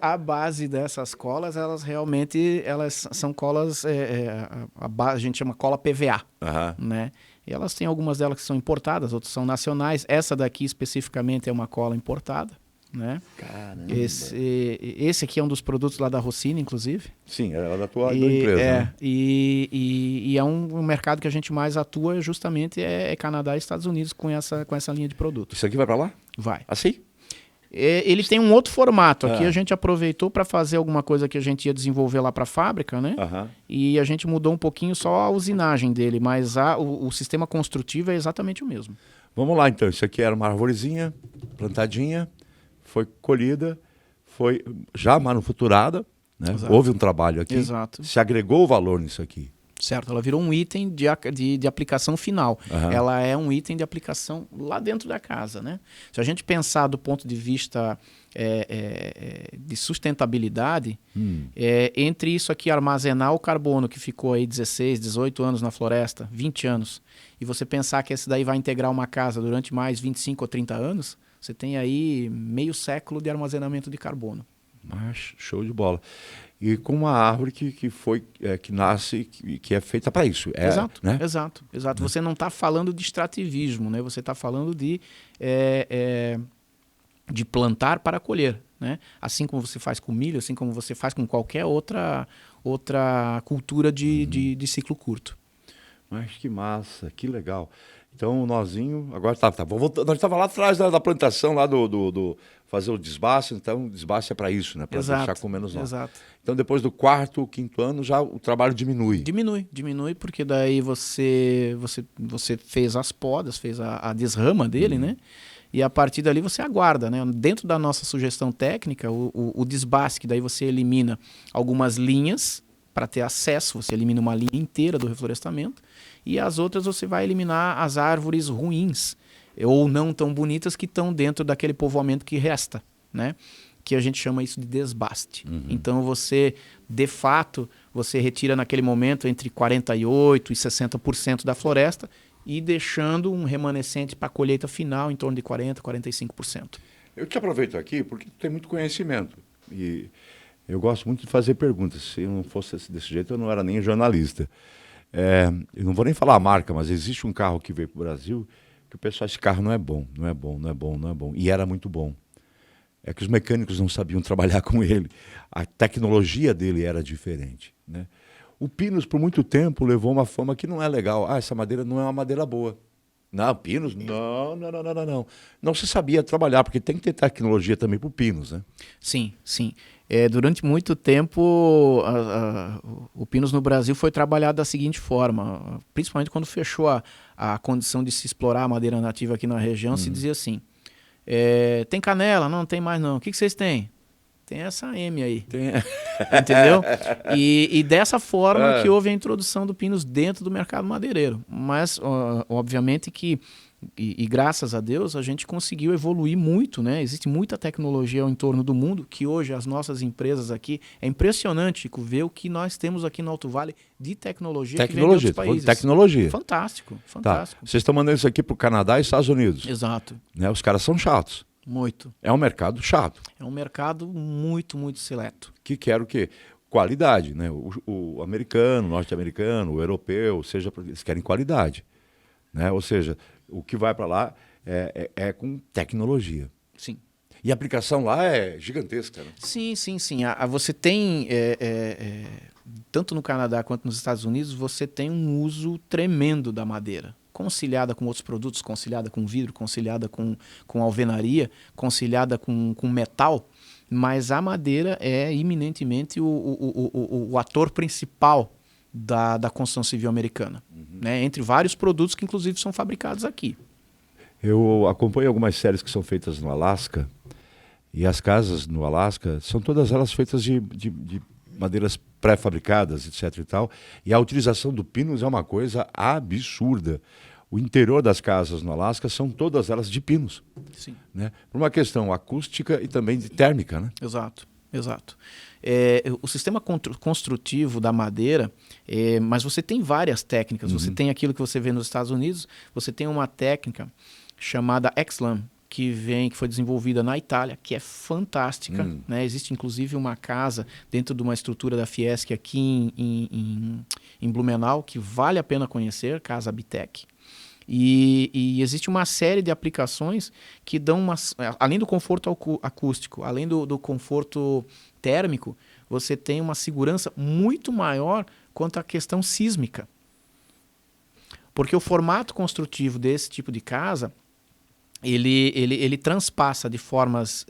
A base dessas colas, elas realmente são colas, a gente chama cola PVA, né? E elas têm algumas delas que são importadas, outras são nacionais. Essa daqui especificamente é uma cola importada, né? Caramba. Esse aqui é um dos produtos lá da Rossini, inclusive. Sim, é da tua empresa. Né? E é um mercado que a gente mais atua justamente é Canadá e Estados Unidos com essa linha de produtos. Isso aqui vai para lá? Vai. Assim? Ele tem um outro formato. Aqui a gente aproveitou para fazer alguma coisa que a gente ia desenvolver lá para a fábrica, né? E a gente mudou um pouquinho só a usinagem dele, mas o sistema construtivo é exatamente o mesmo. Vamos lá, então. Isso aqui era uma arvorezinha plantadinha, foi colhida, foi já manufaturada, né? Houve um trabalho aqui. Exato. Se agregou valor nisso aqui. Certo, ela virou um item de aplicação final. Ela é um item de aplicação lá dentro da casa, né? Se a gente pensar do ponto de vista de sustentabilidade, entre isso aqui, armazenar o carbono que ficou aí 16, 18 anos na floresta, 20 anos, e você pensar que esse daí vai integrar uma casa durante mais 25 ou 30 anos, você tem aí meio século de armazenamento de carbono. Mas show de bola. E com uma árvore que nasce, que é feita para isso. Exato, né? exato. Você não está falando de extrativismo, né? Você está falando de plantar para colher, né? Assim como você faz com milho, assim como você faz com qualquer outra cultura de ciclo curto. Mas que massa, que legal. Então o nozinho, agora nós estava lá atrás da plantação, lá do fazer o desbaste, então o desbaste é para isso, né? Para deixar com menos nó. Exato. Então depois do quarto, quinto ano, já o trabalho diminui. Diminui, porque daí você fez as podas, fez a desrama dele, né? E a partir dali você aguarda, né? Dentro da nossa sugestão técnica, o desbaste, que daí você elimina algumas linhas para ter acesso, você elimina uma linha inteira do reflorestamento, e as outras você vai eliminar as árvores ruins, ou não tão bonitas, que estão dentro daquele povoamento que resta, né? Que a gente chama isso de desbaste. Então você, de fato, você retira naquele momento entre 48% e 60% da floresta, e deixando um remanescente para a colheita final em torno de 40%, 45%. Eu te aproveito aqui porque tu tem muito conhecimento, e eu gosto muito de fazer perguntas. Se eu não fosse desse jeito, eu não era nem jornalista. Eu não vou nem falar a marca, mas existe um carro que veio para o Brasil que o pessoal, esse carro não é bom. E era muito bom. É que os mecânicos não sabiam trabalhar com ele. A tecnologia dele era diferente, né? O Pinos, por muito tempo, levou uma fama que não é legal. Ah, essa madeira não é uma madeira boa. Não, Pinos? Não, não, não, não, não, não. Não se sabia trabalhar, porque tem que ter tecnologia também para o Pinos, né? Sim, sim. Durante muito tempo, o Pinos no Brasil foi trabalhado da seguinte forma, principalmente quando fechou a condição de se explorar a madeira nativa aqui na região, se dizia assim, tem canela? Não, tem mais não. O que vocês têm? Tem essa M aí. Entendeu? E dessa forma que houve a introdução do Pinos dentro do mercado madeireiro. Mas, obviamente que, e graças a Deus, a gente conseguiu evoluir muito, né? Existe muita tecnologia ao entorno do mundo, que hoje as nossas empresas aqui, é impressionante, Chico, ver o que nós temos aqui no Alto Vale de tecnologia que vem de outros países. Tecnologia. Fantástico, fantástico. Tá. Vocês estão mandando isso aqui para o Canadá e Estados Unidos. Exato. Né? Os caras são chatos. Muito. É um mercado chato. É um mercado muito, muito seleto. Que quer o quê? Qualidade, né? O americano, o norte-americano, o europeu, eles querem qualidade, né? Ou seja, o que vai para lá é com tecnologia. Sim. E a aplicação lá é gigantesca, né? Sim, sim, sim. Você tem, tanto no Canadá quanto nos Estados Unidos, você tem um uso tremendo da madeira. Conciliada com outros produtos, conciliada com vidro, conciliada com alvenaria, conciliada com metal, mas a madeira é eminentemente o ator principal da construção civil americana, né? Entre vários produtos que inclusive são fabricados aqui. Eu acompanho algumas séries que são feitas no Alasca, e as casas no Alasca são todas elas feitas de madeiras pré-fabricadas, etc. e tal, e a utilização do pinos é uma coisa absurda. O interior das casas no Alasca são todas elas de pinos. Sim. Né? Por uma questão acústica e também de térmica, né? Exato, exato. O sistema construtivo da madeira, mas você tem várias técnicas. Você tem aquilo que você vê nos Estados Unidos, você tem uma técnica chamada X-Lam, que foi desenvolvida na Itália, que é fantástica. Né? Existe inclusive uma casa dentro de uma estrutura da Fiesc aqui em Blumenau, que vale a pena conhecer, Casa Bitec. E existe uma série de aplicações que dão além do conforto acústico, além do conforto térmico, você tem uma segurança muito maior quanto à questão sísmica. Porque o formato construtivo desse tipo de casa, ele transpassa de formas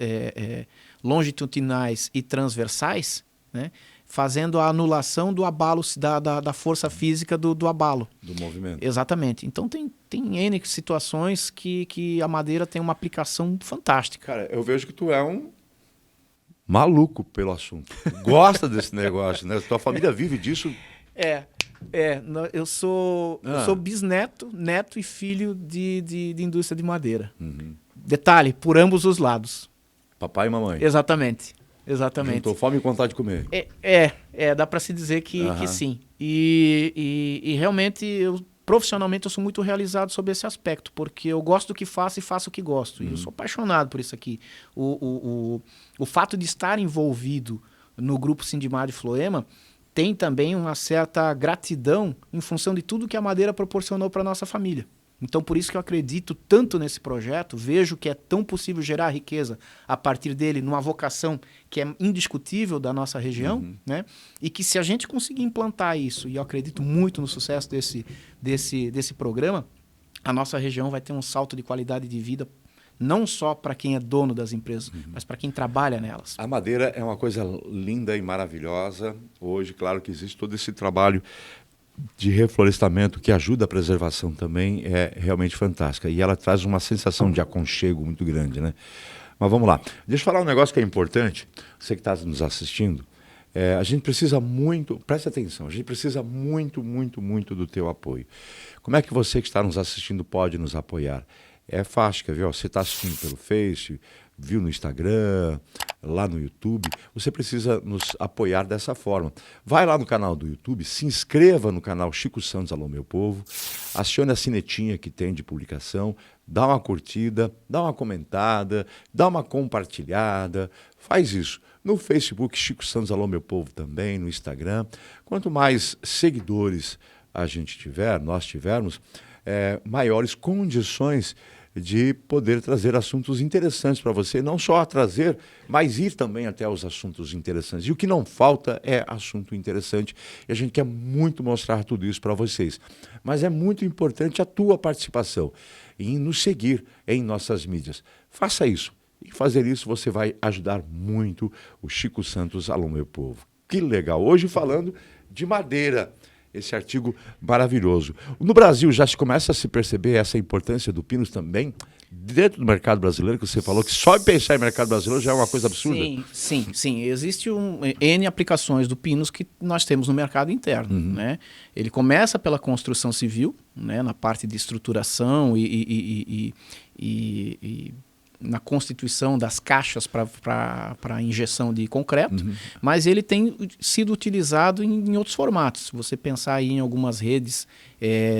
longitudinais e transversais, né? Fazendo a anulação do abalo, da força física do abalo. Do movimento. Exatamente. Então tem N situações que a madeira tem uma aplicação fantástica. Cara, eu vejo que tu é um maluco pelo assunto. Gosta desse negócio, né? Tua família vive disso. Eu sou bisneto, neto e filho de indústria de madeira. Detalhe, por ambos os lados. Papai e mamãe. Exatamente. Exatamente. Juntou fome e vontade de comer. Dá para se dizer que sim. E realmente, profissionalmente, eu sou muito realizado sobre esse aspecto, porque eu gosto do que faço e faço o que gosto. E eu sou apaixonado por isso aqui. O fato de estar envolvido no grupo Sindimar de Floema tem também uma certa gratidão em função de tudo que a madeira proporcionou para a nossa família. Então, por isso que eu acredito tanto nesse projeto, vejo que é tão possível gerar riqueza a partir dele, numa vocação que é indiscutível da nossa região, né? E que se a gente conseguir implantar isso, e eu acredito muito no sucesso desse programa, a nossa região vai ter um salto de qualidade de vida, não só para quem é dono das empresas, mas para quem trabalha nelas. A madeira é uma coisa linda e maravilhosa. Hoje, claro que existe todo esse trabalho de reflorestamento que ajuda a preservação também, é realmente fantástica. E ela traz uma sensação de aconchego muito grande, né? Mas vamos lá. Deixa eu falar um negócio que é importante, você que está nos assistindo. A gente precisa muito, presta atenção, a gente precisa muito, muito, muito do teu apoio. Como é que você que está nos assistindo pode nos apoiar? É fácil, quer ver? Você está assistindo pelo Face, viu no Instagram, lá no YouTube, você precisa nos apoiar dessa forma. Vai lá no canal do YouTube, se inscreva no canal Chico Santos Alô Meu Povo, acione a sinetinha que tem de publicação, dá uma curtida, dá uma comentada, dá uma compartilhada, faz isso. No Facebook, Chico Santos Alô Meu Povo também, no Instagram. Quanto mais seguidores a gente tiver, nós tivermos, maiores condições de poder trazer assuntos interessantes para você, não só trazer, mas ir também até os assuntos interessantes. E o que não falta é assunto interessante, e a gente quer muito mostrar tudo isso para vocês. Mas é muito importante a tua participação em nos seguir em nossas mídias. Faça isso. E fazer isso você vai ajudar muito o Chico Santos Alô Meu Povo. Que legal! Hoje falando de madeira, esse artigo maravilhoso. No Brasil já se começa a se perceber essa importância do Pinus também, dentro do mercado brasileiro, que você falou que só pensar em mercado brasileiro já é uma coisa absurda. Sim. Existe N aplicações do Pinus que nós temos no mercado interno. Né? Ele começa pela construção civil, né, na parte de estruturação e na constituição das caixas para injeção de concreto, mas ele tem sido utilizado em outros formatos. Se você pensar aí em algumas redes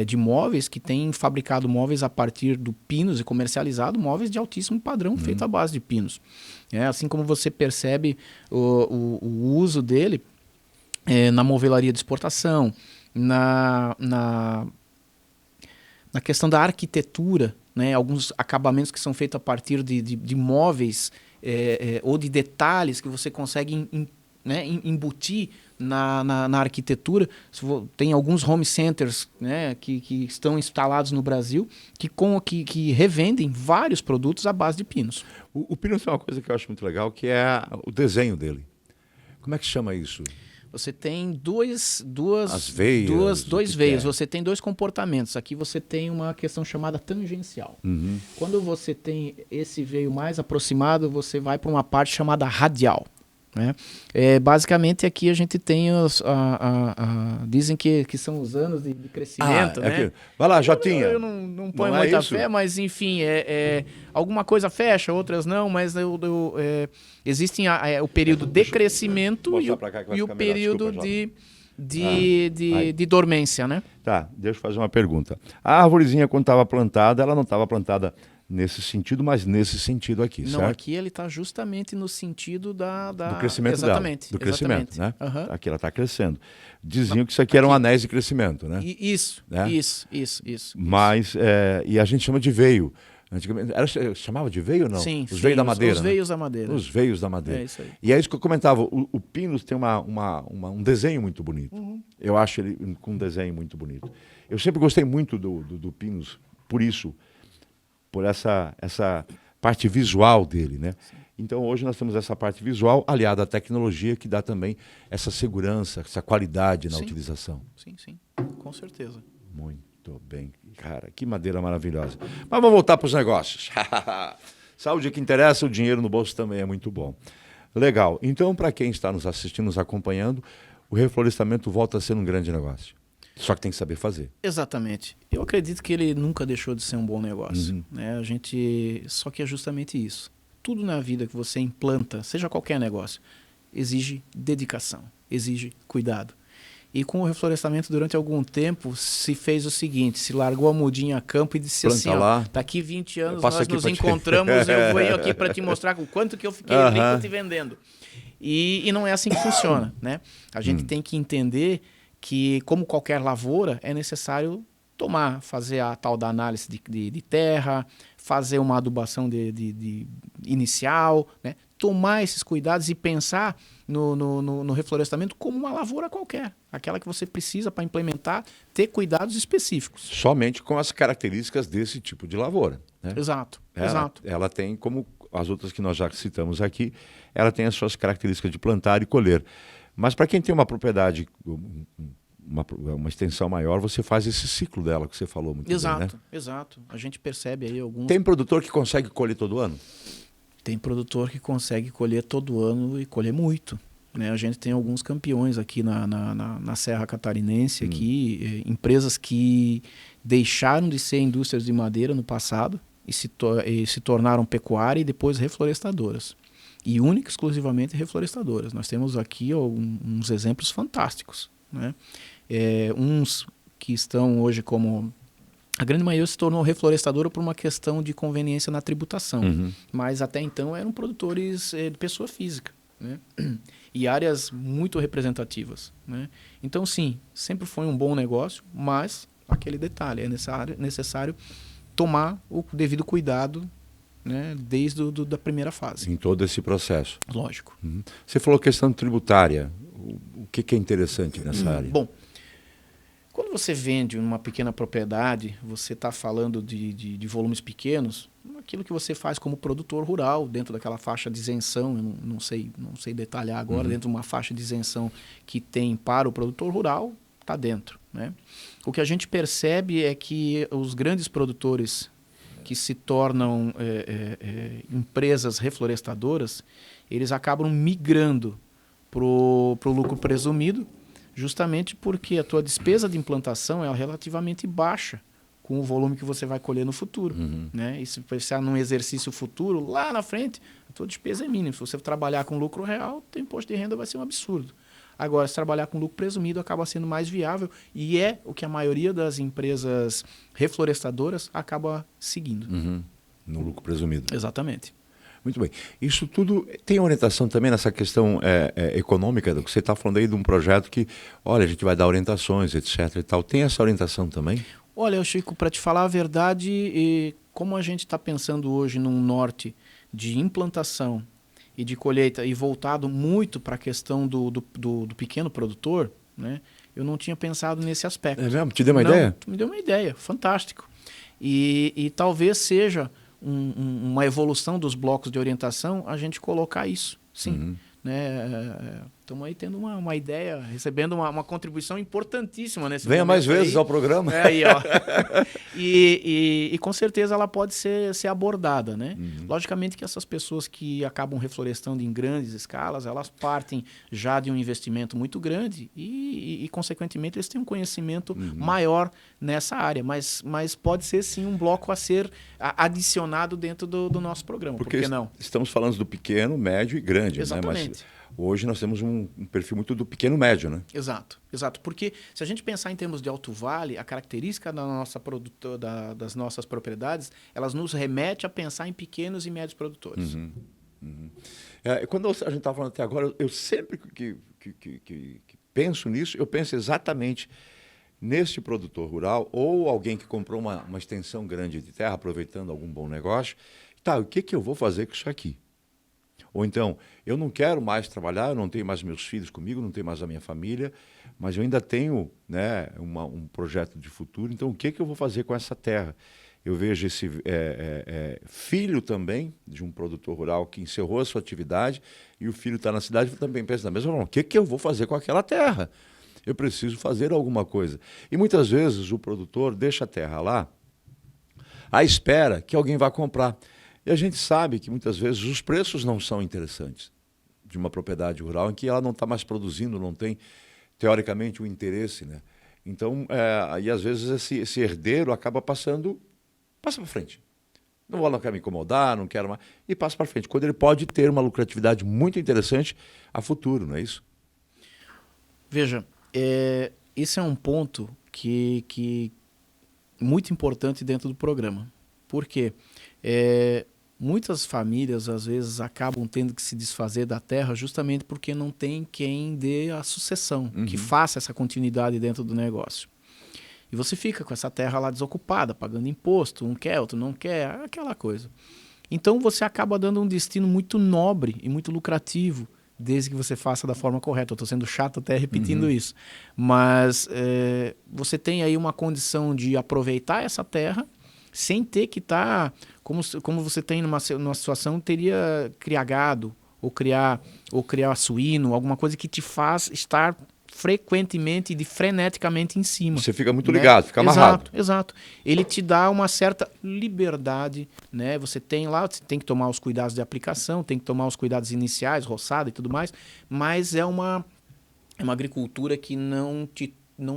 de móveis que têm fabricado móveis a partir do Pinus e comercializado móveis de altíssimo padrão feito à base de Pinus. Assim como você percebe o uso dele na movelaria de exportação, na questão da arquitetura, né, alguns acabamentos que são feitos a partir de móveis ou de detalhes que você consegue embutir na arquitetura. Tem alguns home centers, né, que estão instalados no Brasil que revendem vários produtos à base de Pinus. O Pinus tem uma coisa que eu acho muito legal, que é o desenho dele. Como é que chama isso? Você tem dois veios, você tem dois comportamentos. Aqui você tem uma questão chamada tangencial. Quando você tem esse veio mais aproximado, você vai para uma parte chamada radial. Né? Basicamente aqui a gente tem dizem que são os anos de crescimento. Né? Vai lá, Jotinha. Eu não ponho muita fé, mas enfim, alguma coisa fecha, outras não, mas existem o período de crescimento e o período de dormência, né? Tá, deixa eu fazer uma pergunta. A árvorezinha, quando estava plantada, ela não estava plantada nesse sentido, mas nesse sentido aqui, certo? Não, aqui ele está justamente no sentido do crescimento exatamente, dela. Do crescimento, né? Uhum. Aqui ela está crescendo. Diziam que isso aqui eram anéis de crescimento, né? Isso. Mas, e a gente chama de veio. Antigamente, chamava de veio ou não? Sim, os veios da madeira. Os veios da madeira. Os veios da madeira. É isso aí. E é isso que eu comentava. O Pinus tem um desenho muito bonito. Eu acho ele com um desenho muito bonito. Eu sempre gostei muito do Pinus, por isso. Por essa parte visual dele, né? Sim. Então hoje nós temos essa parte visual aliada à tecnologia que dá também essa segurança, essa qualidade na utilização. Sim, com certeza. Muito bem, cara, que madeira maravilhosa. Mas vamos voltar para os negócios. Saúde é que interessa, o dinheiro no bolso também é muito bom. Legal, então para quem está nos assistindo, nos acompanhando, o reflorestamento volta a ser um grande negócio. Só que tem que saber fazer. Exatamente. Eu acredito que ele nunca deixou de ser um bom negócio. Né? Só que é justamente isso. Tudo na vida que você implanta, seja qualquer negócio, exige dedicação, exige cuidado. E com o reflorestamento, durante algum tempo, se fez o seguinte, se largou a mudinha a campo e disse assim, daqui 20 anos nós nos encontramos, eu venho aqui para te mostrar o quanto que eu fiquei rico te vendendo. E não é assim que funciona. Né? A gente tem que entender que, como qualquer lavoura, é necessário fazer a tal da análise de terra, fazer uma adubação inicial, né? Tomar esses cuidados e pensar no reflorestamento como uma lavoura qualquer, aquela que você precisa para implementar, ter cuidados específicos. Somente com as características desse tipo de lavoura. Né? Exato. Ela tem, como as outras que nós já citamos aqui, ela tem as suas características de plantar e colher. Mas para quem tem uma propriedade, uma extensão maior, você faz esse ciclo dela que você falou muito bem, né? Exato. A gente percebe aí alguns... Tem produtor que consegue colher todo ano? Tem produtor que consegue colher todo ano e colher muito. Né? A gente tem alguns campeões aqui na Serra Catarinense, aqui, empresas que deixaram de ser indústrias de madeira no passado e se tornaram pecuária e depois reflorestadoras. E única e exclusivamente reflorestadoras. Nós temos aqui uns exemplos fantásticos. Né? Uns que estão hoje como... A grande maioria se tornou reflorestadora por uma questão de conveniência na tributação. Mas até então eram produtores de pessoa física. Né? E áreas muito representativas. Né? Então sim, sempre foi um bom negócio, mas aquele detalhe, é necessário tomar o devido cuidado, né, desde da primeira fase. Em todo esse processo. Lógico. Você falou questão tributária. O que é interessante nessa área? Bom, quando você vende uma pequena propriedade, você está falando de volumes pequenos, aquilo que você faz como produtor rural, dentro daquela faixa de isenção, eu não sei detalhar agora, dentro de uma faixa de isenção que tem para o produtor rural, está dentro, né? O que a gente percebe é que os grandes produtores que se tornam empresas reflorestadoras, eles acabam migrando para o lucro presumido, justamente porque a tua despesa de implantação é relativamente baixa com o volume que você vai colher no futuro. Né? E se pensar num exercício futuro, lá na frente, a tua despesa é mínima. Se você trabalhar com lucro real, o teu imposto de renda vai ser um absurdo. Agora, se trabalhar com lucro presumido, acaba sendo mais viável e é o que a maioria das empresas reflorestadoras acaba seguindo. No lucro presumido. Exatamente. Muito bem. Isso tudo tem orientação também nessa questão econômica, do que você está falando aí de um projeto que, olha, a gente vai dar orientações, etc. e tal. Tem essa orientação também? Olha, Chico, para te falar a verdade, como a gente está pensando hoje num norte de implantação e de colheita e voltado muito para a questão do pequeno produtor, né, eu não tinha pensado nesse aspecto. É mesmo? Te deu uma ideia? Me deu uma ideia, fantástico. E talvez seja uma evolução dos blocos de orientação a gente colocar isso, sim. Estamos aí tendo uma ideia, recebendo uma contribuição importantíssima nesse Venha mais momento vezes aí. ao programa. Aí, ó. E com certeza ela pode ser abordada, né? Logicamente que essas pessoas que acabam reflorestando em grandes escalas, elas partem já de um investimento muito grande e consequentemente, eles têm um conhecimento maior nessa área. Mas pode ser, sim, um bloco a ser adicionado dentro do nosso programa. Porque por que não? Estamos falando do pequeno, médio e grande. Exatamente. Né? Mas hoje nós temos um perfil muito do pequeno médio, né? Exato. Porque se a gente pensar em termos de Alto Vale, a característica das nossas propriedades, elas nos remete a pensar em pequenos e médios produtores. Quando a gente está falando até agora, eu sempre que penso nisso, eu penso exatamente neste produtor rural ou alguém que comprou uma extensão grande de terra, aproveitando algum bom negócio. Tá, o que eu vou fazer com isso aqui? Ou então, eu não quero mais trabalhar, eu não tenho mais meus filhos comigo, não tenho mais a minha família, mas eu ainda tenho, né, um projeto de futuro, então o que eu vou fazer com essa terra? Eu vejo esse filho também de um produtor rural que encerrou a sua atividade e o filho está na cidade e também pensa da mesma forma, o que eu vou fazer com aquela terra? Eu preciso fazer alguma coisa. E muitas vezes o produtor deixa a terra lá à espera que alguém vá comprar. E a gente sabe que muitas vezes os preços não são interessantes de uma propriedade rural em que ela não está mais produzindo, não tem, teoricamente, o interesse, né? Então, aí às vezes esse herdeiro acaba passa para frente. Não quero me incomodar, não quero mais, e passa para frente. Quando ele pode ter uma lucratividade muito interessante a futuro, não é isso? Veja, esse é um ponto que muito importante dentro do programa. Por quê? Muitas famílias, às vezes, acabam tendo que se desfazer da terra justamente porque não tem quem dê a sucessão, que faça essa continuidade dentro do negócio. E você fica com essa terra lá desocupada, pagando imposto, um quer, outro não quer, aquela coisa. Então você acaba dando um destino muito nobre e muito lucrativo, desde que você faça da forma correta. Eu estou sendo chato até repetindo isso. Mas você tem aí uma condição de aproveitar essa terra sem ter que estar, como você tem numa situação, teria criar gado, ou criar suíno, alguma coisa que te faz estar frequentemente e freneticamente em cima. Você fica muito ligado, fica amarrado. Exato. Ele te dá uma certa liberdade, né? Você tem que tomar os cuidados de aplicação, tem que tomar os cuidados iniciais, roçada e tudo mais, mas é uma agricultura que não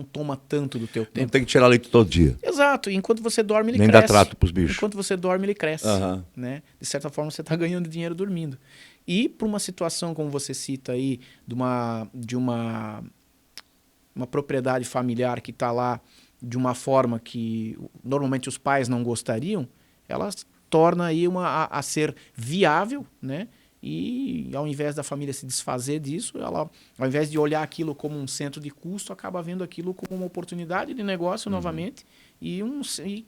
toma tanto do teu tempo. Não tem que tirar leite todo dia. Exato. E enquanto você dorme, ele nem cresce. Nem dá trato para os bichos. Enquanto você dorme, ele cresce. Né? De certa forma, você está ganhando dinheiro dormindo. E para uma situação, como você cita aí, de uma propriedade familiar que está lá de uma forma que normalmente os pais não gostariam, ela torna aí a ser viável, né? E ao invés da família se desfazer disso, ela, ao invés de olhar aquilo como um centro de custo, acaba vendo aquilo como uma oportunidade de negócio novamente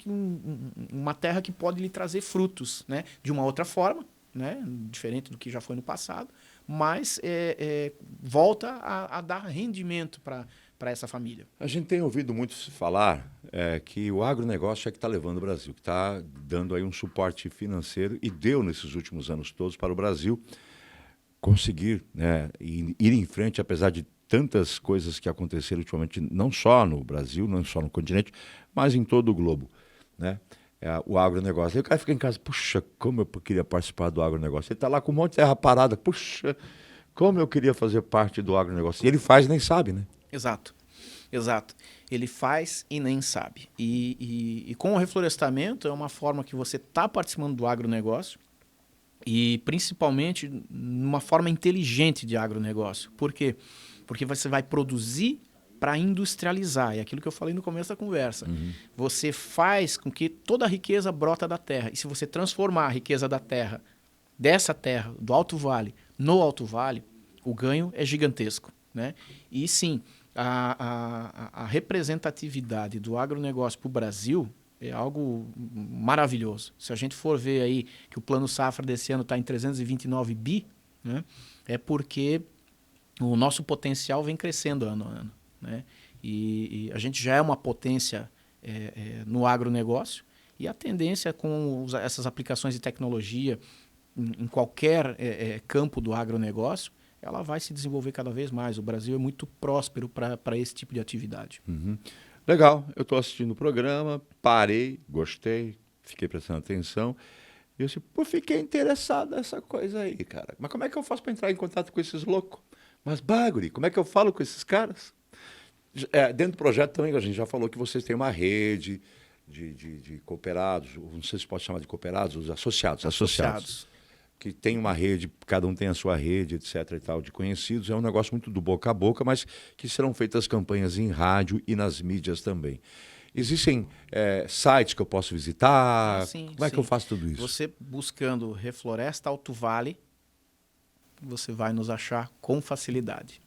uma terra que pode lhe trazer frutos, né? De uma outra forma, né? Diferente do que já foi no passado, mas volta a dar rendimento para essa família. A gente tem ouvido muito se falar que o agronegócio é que está levando o Brasil, que está dando aí um suporte financeiro e deu nesses últimos anos todos para o Brasil conseguir, né, ir em frente, apesar de tantas coisas que aconteceram ultimamente, não só no Brasil, não só no continente, mas em todo o globo, né? O agronegócio. Aí o cara fica em casa, puxa, como eu queria participar do agronegócio. Ele está lá com um monte de terra parada, puxa, como eu queria fazer parte do agronegócio. E ele faz e nem sabe, né? Exato. Ele faz e nem sabe. E com o reflorestamento é uma forma que você está participando do agronegócio e principalmente numa forma inteligente de agronegócio. Por quê? Porque você vai produzir para industrializar. É aquilo que eu falei no começo da conversa. Uhum. Você faz com que toda a riqueza brota da terra. E se você transformar a riqueza da terra, dessa terra, do Alto Vale, no Alto Vale, o ganho é gigantesco, né? E sim, a representatividade do agronegócio para o Brasil é algo maravilhoso. Se a gente for ver aí que o Plano Safra desse ano está em 329 bi, né? É porque o nosso potencial vem crescendo ano a ano, né? E a gente já é uma potência no agronegócio e a tendência com essas aplicações de tecnologia em qualquer campo do agronegócio, ela vai se desenvolver cada vez mais. O Brasil é muito próspero para esse tipo de atividade. Uhum. Legal, eu estou assistindo o programa, parei, gostei, fiquei prestando atenção. E eu disse, pô, fiquei interessado nessa coisa aí, cara. Mas como é que eu faço para entrar em contato com esses loucos? Mas, Baguri, como é que eu falo com esses caras? Dentro do projeto também, a gente já falou que vocês têm uma rede de cooperados, não sei se pode chamar de cooperados, os associados. Que tem uma rede, cada um tem a sua rede, etc. e tal, de conhecidos. É um negócio muito do boca a boca, mas que serão feitas campanhas em rádio e nas mídias também. Existem sites que eu posso visitar? Sim, Como é que eu faço tudo isso? Você buscando Refloresta Alto Vale, você vai nos achar com facilidade.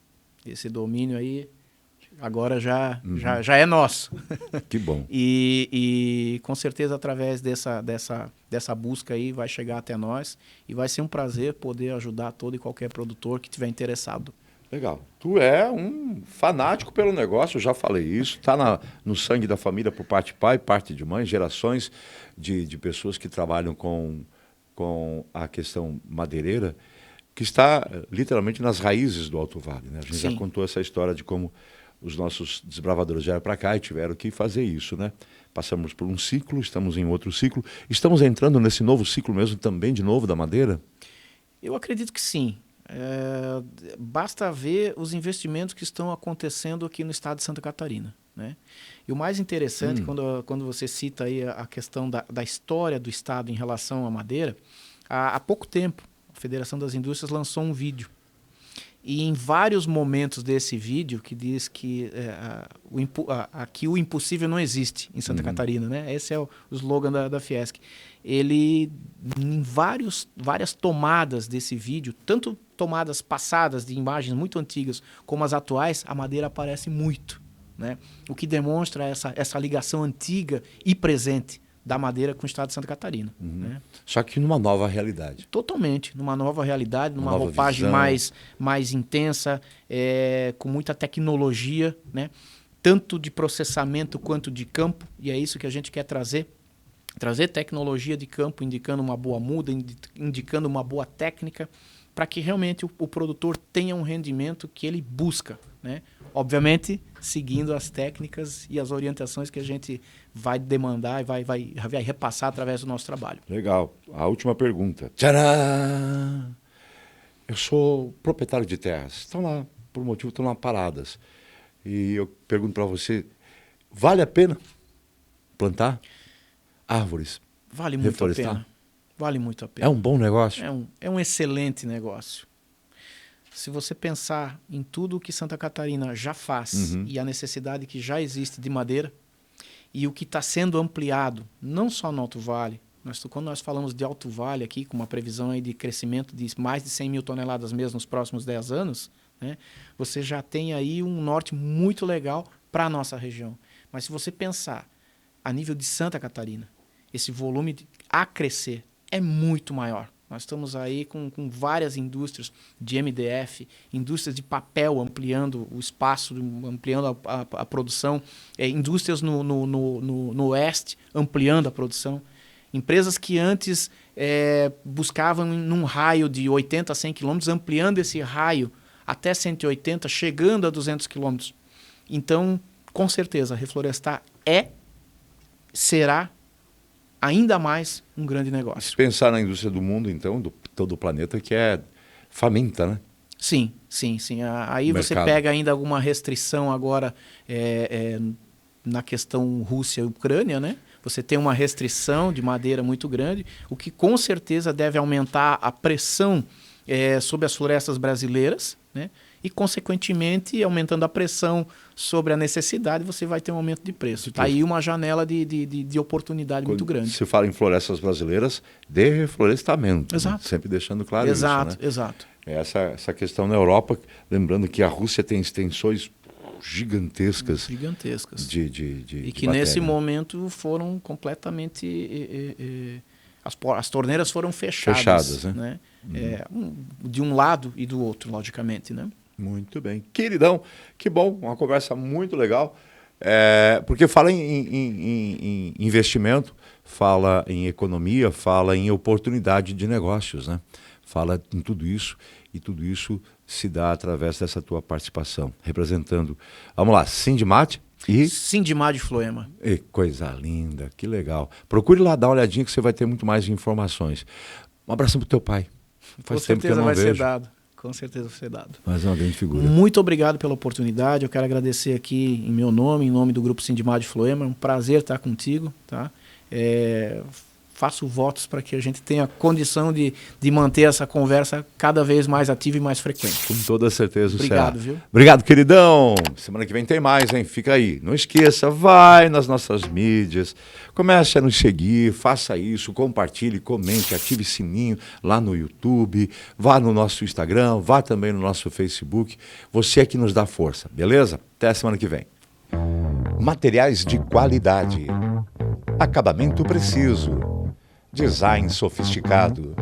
Esse domínio aí agora já é nosso. Que bom. E com certeza através dessa busca aí vai chegar até nós e vai ser um prazer poder ajudar todo e qualquer produtor que estiver interessado. Legal. Tu é um fanático pelo negócio, eu já falei isso. Está no sangue da família por parte de pai, parte de mãe, gerações de pessoas que trabalham com a questão madeireira, que está literalmente nas raízes do Alto Vale, né? A gente Sim. já contou essa história de como os nossos desbravadores vieram para cá e tiveram que fazer isso, né? Passamos por um ciclo, estamos em outro ciclo. Estamos entrando nesse novo ciclo mesmo também, de novo, da madeira? Eu acredito que sim. Basta ver os investimentos que estão acontecendo aqui no estado de Santa Catarina, né? E o mais interessante, quando você cita aí a questão da história do estado em relação à madeira, há pouco tempo a Federação das Indústrias lançou um vídeo. E em vários momentos desse vídeo, que diz que aqui o impossível não existe em Santa Catarina, né? Esse é o slogan da Fiesc. Ele, em várias tomadas desse vídeo, tanto tomadas passadas de imagens muito antigas como as atuais, a madeira aparece muito, né? O que demonstra essa ligação antiga e presente da madeira com o estado de Santa Catarina. Né? Só que numa nova realidade. Totalmente, numa nova realidade, numa nova roupagem visão. mais intensa, com muita tecnologia, né? Tanto de processamento quanto de campo, e é isso que a gente quer trazer. Trazer tecnologia de campo, indicando uma boa muda, indicando uma boa técnica, para que realmente o produtor tenha um rendimento que ele busca, né? Obviamente, seguindo as técnicas e as orientações que a gente vai demandar e vai repassar através do nosso trabalho. Legal. A última pergunta. Tcharam! Eu sou proprietário de terras. Estão lá, por um motivo, estão lá paradas. E eu pergunto para você, vale a pena plantar árvores? Vale muito reflorestar? a pena. Vale muito a pena. É um bom negócio? É um excelente negócio. Se você pensar em tudo o que Santa Catarina já faz e a necessidade que já existe de madeira e o que está sendo ampliado, não só no Alto Vale, quando nós falamos de Alto Vale aqui, com uma previsão aí de crescimento de mais de 100 mil toneladas mesmo nos próximos 10 anos, né, você já tem aí um norte muito legal para a nossa região. Mas se você pensar a nível de Santa Catarina, esse volume a crescer é muito maior. Nós estamos aí com várias indústrias de MDF, indústrias de papel ampliando o espaço, ampliando a produção, indústrias no oeste ampliando a produção. Empresas que antes buscavam num raio de 80 a 100 quilômetros, ampliando esse raio até 180, chegando a 200 quilômetros. Então, com certeza, reflorestar será ainda mais um grande negócio. Se pensar na indústria do mundo, então, do todo o planeta, que é faminta, né? Sim. Aí você pega ainda alguma restrição agora na questão Rússia e Ucrânia, né? Você tem uma restrição de madeira muito grande, o que com certeza deve aumentar a pressão sobre as florestas brasileiras, né? E, consequentemente, aumentando a pressão sobre a necessidade, você vai ter um aumento de preço. Está aí uma janela de oportunidade muito grande. Se fala em florestas brasileiras, de reflorestamento. Exato. Né? Sempre deixando claro exato, isso, né? Exato. Essa questão na Europa, lembrando que a Rússia tem extensões gigantescas. Gigantescas. De e que matéria. Nesse momento foram completamente... As torneiras foram fechadas, né? De um lado e do outro, logicamente, né? Muito bem. Queridão, que bom, uma conversa muito legal. Porque fala em investimento, fala em economia, fala em oportunidade de negócios, né? Fala em tudo isso, e tudo isso se dá através dessa tua participação, representando, vamos lá, Sindimad e... Sindimad Floema. E coisa linda, que legal. Procure lá dar uma olhadinha que você vai ter muito mais informações. Um abração pro teu pai. Faz tempo que eu não vejo. Com certeza vai ser dado. Mas é uma grande figura. Muito obrigado pela oportunidade. Eu quero agradecer aqui em meu nome, em nome do Grupo Sindimad Floema. É um prazer estar contigo, tá? Faço votos para que a gente tenha condição de manter essa conversa cada vez mais ativa e mais frequente. Com toda certeza. Obrigado, viu? Obrigado, queridão. Semana que vem tem mais, hein? Fica aí. Não esqueça, vai nas nossas mídias, comece a nos seguir, faça isso, compartilhe, comente, ative sininho lá no YouTube, vá no nosso Instagram, vá também no nosso Facebook. Você é que nos dá força, beleza? Até a semana que vem. Materiais de qualidade, acabamento preciso, design sofisticado.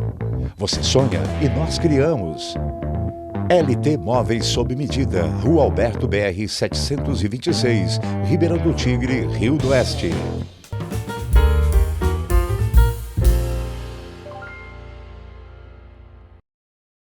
Você sonha e nós criamos. LT Móveis sob medida, Rua Alberto BR 726, Ribeirão do Tigre, Rio do Oeste.